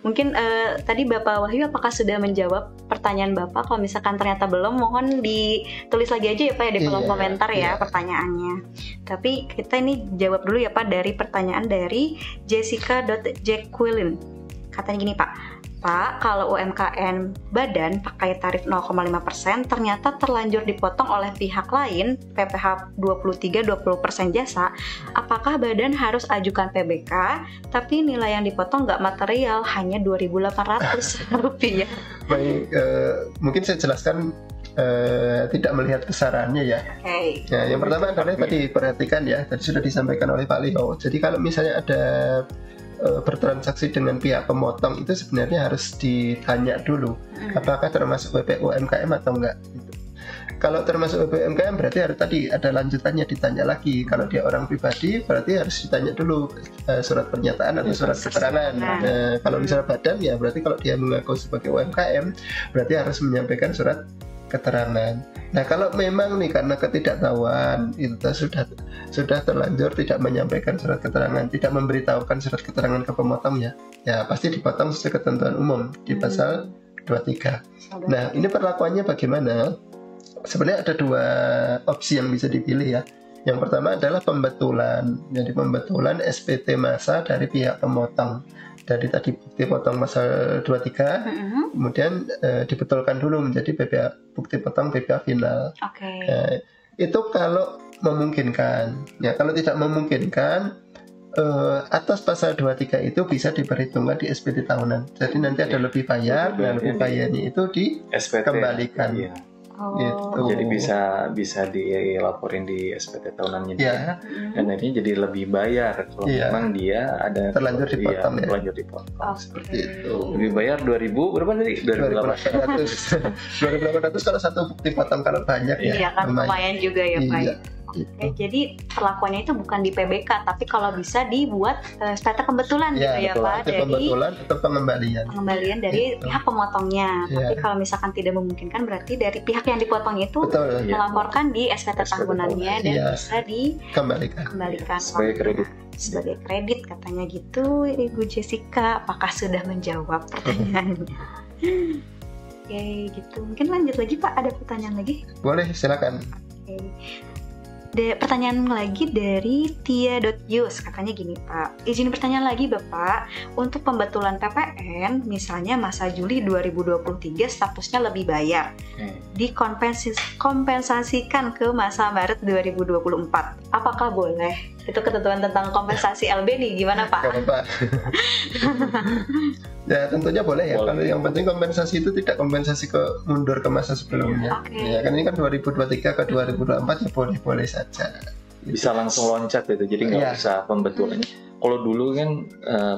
Mungkin tadi Bapak Wahyu apakah sudah menjawab pertanyaan Bapak? Kalau misalkan ternyata belum, mohon ditulis lagi aja ya Pak ya di kolom komentar ya pertanyaannya. Tapi kita ini jawab dulu ya Pak dari pertanyaan dari Jessica.Jacqueline. Katanya gini Pak, kalau UMKM badan pakai tarif 0,5% ternyata terlanjur dipotong oleh pihak lain PPh 23 20% jasa, apakah badan harus ajukan PBK tapi nilai yang dipotong nggak material hanya Rp2.800? Baik, mungkin saya jelaskan tidak melihat besarannya ya. Nah, yang pertama adalah tadi perhatikan ya, tadi sudah disampaikan oleh Pak Leo. Jadi kalau misalnya ada bertransaksi dengan pihak pemotong itu sebenarnya harus ditanya dulu apakah termasuk WP UMKM atau enggak gitu. Kalau termasuk WP UMKM berarti harus tadi ada lanjutannya, ditanya lagi. Kalau dia orang pribadi berarti harus ditanya dulu surat pernyataan atau surat keterangan. Nah, kalau misalnya badan ya berarti kalau dia mengaku sebagai UMKM berarti harus menyampaikan surat keterangan. Nah, kalau memang nih karena ketidaktahuan itu sudah terlanjur tidak menyampaikan surat keterangan, tidak memberitahukan surat keterangan ke pemotongnya, ya pasti dipotong sesuai ketentuan umum di pasal 23. Nah, ini perlakuannya bagaimana? Sebenarnya ada dua opsi yang bisa dipilih ya. Yang pertama adalah pembetulan. Jadi pembetulan SPT massa dari pihak pemotong. Dari tadi bukti potong pasal 23, kemudian dibetulkan dulu menjadi bukti potong PPh final. Itu kalau memungkinkan. Ya, kalau tidak memungkinkan, atas pasal 23 itu bisa diperhitungkan di SPT tahunan. Jadi nanti ada lebih bayar, dan lebih bayarnya itu dikembalikan. Iya. Gitu. Jadi bisa dilaporin di SPT tahunannya dia, dan akhirnya jadi lebih bayar kalau memang dia ada terlanjur dipotong. Terlanjur dipotong. Seperti itu. Lebih bayar 2000 berapa tadi? 2.800. 2.800 kalau satu bukti potong, kalau banyak Iya kan lumayan juga ya Pak. Iya. Oke, jadi perlakuannya itu bukan di PBK, tapi kalau bisa dibuat SPT kebetulan gitu ya Pak, dari kebetulan atau pengembalian dari pihak pemotongnya. Tapi kalau misalkan tidak memungkinkan, berarti dari pihak yang dipotong itu melaporkan di SPT tahunannya dan bisa dikembalikan sebagai kredit katanya gitu. Ibu Jessica, apakah sudah menjawab pertanyaannya? Oke, gitu. Mungkin lanjut lagi Pak, ada pertanyaan lagi? Boleh, silakan. Oke. Pertanyaan lagi dari Tia.yus, katanya gini Pak, izin pertanyaan lagi Bapak, untuk pembetulan PPN misalnya masa Juli 2023 statusnya lebih bayar, dikompensasikan ke masa Maret 2024, apakah boleh? Itu ketentuan tentang kompensasi LB nih, gimana Pak? Ya tentunya boleh ya. Kalau yang penting kompensasi itu tidak kompensasi mundur ke masa sebelumnya. Ya kan ini kan 2023 ke 2024 ya boleh saja. Bisa langsung loncat itu, jadi nggak usah pembetulan. Kalau dulu kan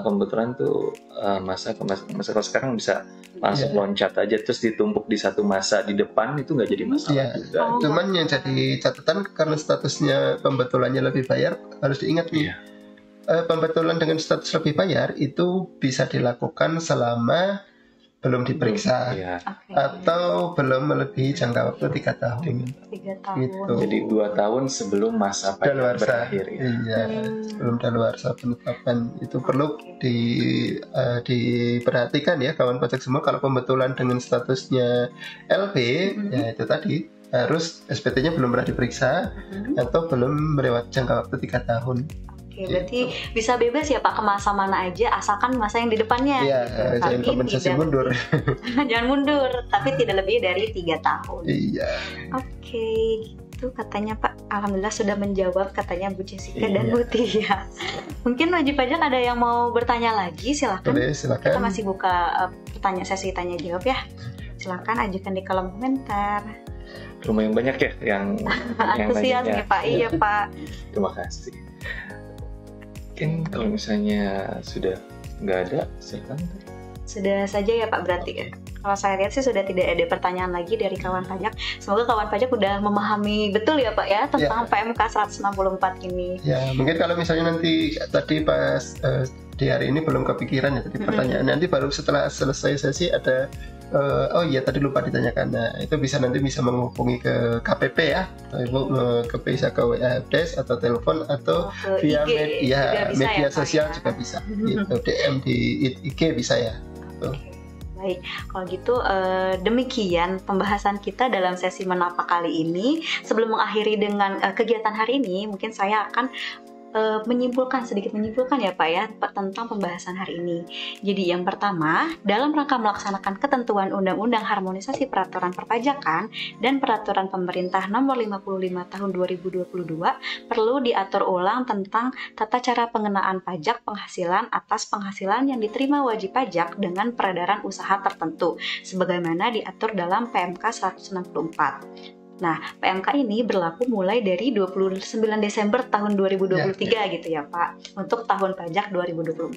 pembetulan tuh masa ke masa, kalau sekarang bisa langsung loncat aja, terus ditumpuk di satu masa di depan, itu nggak jadi masalah juga. Cuman yang jadi catatan, karena statusnya pembetulannya lebih bayar, harus diingat nih. Pembetulan dengan status lebih bayar itu bisa dilakukan selama belum diperiksa atau belum melebihi jangka waktu 3 tahun. 3 tahun. Gitu. Jadi 2 tahun sebelum masa pajak berakhir. Sebelum daluarsa penetapan itu perlu diperhatikan ya kawan pajak semua. Kalau pembetulan dengan statusnya LB, ya itu tadi harus SPT-nya belum pernah diperiksa atau belum melewati jangka waktu 3 tahun. Oke, berarti bisa bebas ya Pak, ke masa mana aja asalkan masa yang di depannya. Iya, jangan kompensasi mundur. Jangan mundur, tapi tidak lebih dari 3 tahun. Iya. Oke, gitu katanya Pak. Alhamdulillah sudah menjawab katanya Bu Jessica dan Bu Tia. Mungkin wajib pajak ada yang mau bertanya lagi, silakan. Boleh, silakan. Kita masih buka sesi tanya jawab ya. Silakan ajukan di kolom komentar. Lumayan banyak ya yang antusias nih Pak. Iya Pak. Terima kasih. Mungkin kalau misalnya sudah nggak ada, silakan. Sudah saja ya Pak berarti ya. Kalau saya lihat sih sudah tidak ada pertanyaan lagi dari kawan pajak. Semoga kawan pajak udah memahami betul ya Pak ya tentang PMK 164 ini. Ya, mungkin kalau misalnya nanti tadi pas di hari ini belum kepikiran ya tadi pertanyaan, nanti baru setelah selesai sesi ada oh iya tadi lupa ditanyakan. Nah, itu nanti bisa menghubungi ke KPP ya, Ibu bisa ke WA Desk atau telepon atau via media sosial juga bisa. Gitu, DM di IG bisa ya. Baik, kalau gitu demikian pembahasan kita dalam sesi Menapa kali ini. Sebelum mengakhiri dengan kegiatan hari ini, mungkin saya akan sedikit menyimpulkan ya Pak ya tentang pembahasan hari ini. Jadi yang pertama, dalam rangka melaksanakan ketentuan Undang-Undang Harmonisasi Peraturan Perpajakan dan Peraturan Pemerintah Nomor 55 Tahun 2022, perlu diatur ulang tentang tata cara pengenaan pajak penghasilan atas penghasilan yang diterima wajib pajak dengan peredaran usaha tertentu, sebagaimana diatur dalam PMK 164. Nah, PMK ini berlaku mulai dari 29 Desember tahun 2023 gitu ya Pak, untuk tahun pajak 2024.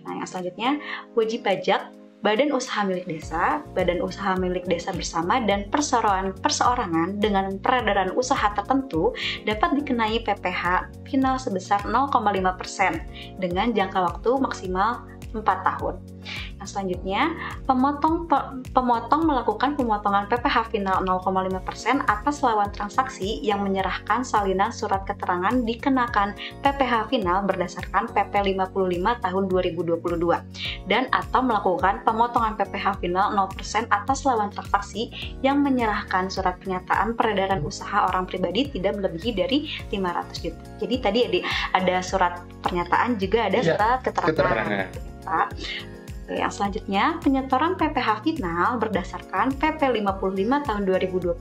Nah, yang selanjutnya, wajib pajak, badan usaha milik desa, badan usaha milik desa bersama, dan perseorangan dengan peredaran usaha tertentu dapat dikenai PPh final sebesar 0,5% dengan jangka waktu maksimal 4 tahun. Yang selanjutnya, pemotong melakukan pemotongan PPh final 0,5% atas lawan transaksi yang menyerahkan salinan surat keterangan dikenakan PPh final berdasarkan PP 55 tahun 2022 dan atau melakukan pemotongan PPh final 0% atas lawan transaksi yang menyerahkan surat pernyataan peredaran usaha orang pribadi tidak melebihi dari 500 juta. Jadi tadi ada surat pernyataan juga ada surat keterangan. Pak. Yang selanjutnya, penyetoran PPh final berdasarkan PP 55 tahun 2022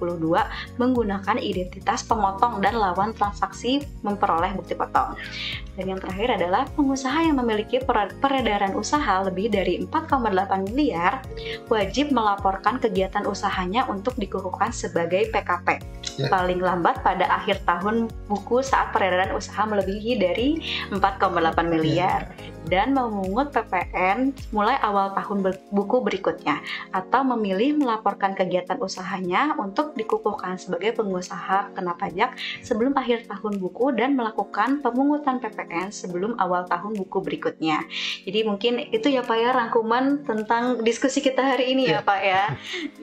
menggunakan identitas pemotong dan lawan transaksi memperoleh bukti potong. Dan yang terakhir adalah pengusaha yang memiliki peredaran usaha lebih dari 4,8 miliar wajib melaporkan kegiatan usahanya untuk dikukuhkan sebagai PKP. Paling lambat pada akhir tahun buku saat peredaran usaha melebihi dari 4,8 miliar. Dan memungut PPN mulai awal tahun buku berikutnya, atau memilih melaporkan kegiatan usahanya untuk dikukuhkan sebagai pengusaha kena pajak sebelum akhir tahun buku dan melakukan pemungutan PPN sebelum awal tahun buku berikutnya. Jadi mungkin itu ya Pak ya rangkuman tentang diskusi kita hari ini ya Pak ya.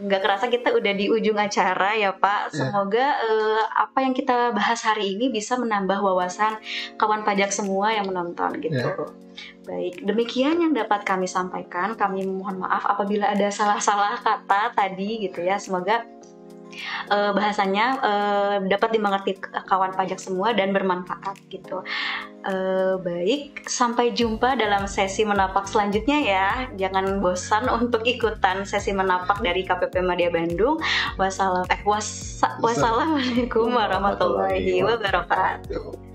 Nggak kerasa kita udah di ujung acara ya Pak. Semoga apa yang kita bahas hari ini bisa menambah wawasan kawan pajak semua yang menonton gitu. Baik, demikian yang dapat kami sampaikan. Kami mohon maaf apabila ada salah-salah kata tadi gitu ya. Semoga bahasanya dapat dimengerti kawan pajak semua dan bermanfaat gitu. Baik, sampai jumpa dalam sesi menapak selanjutnya ya. Jangan bosan untuk ikutan sesi menapak dari KPP Madya Bandung. Wassalamualaikum warahmatullahi wabarakatuh.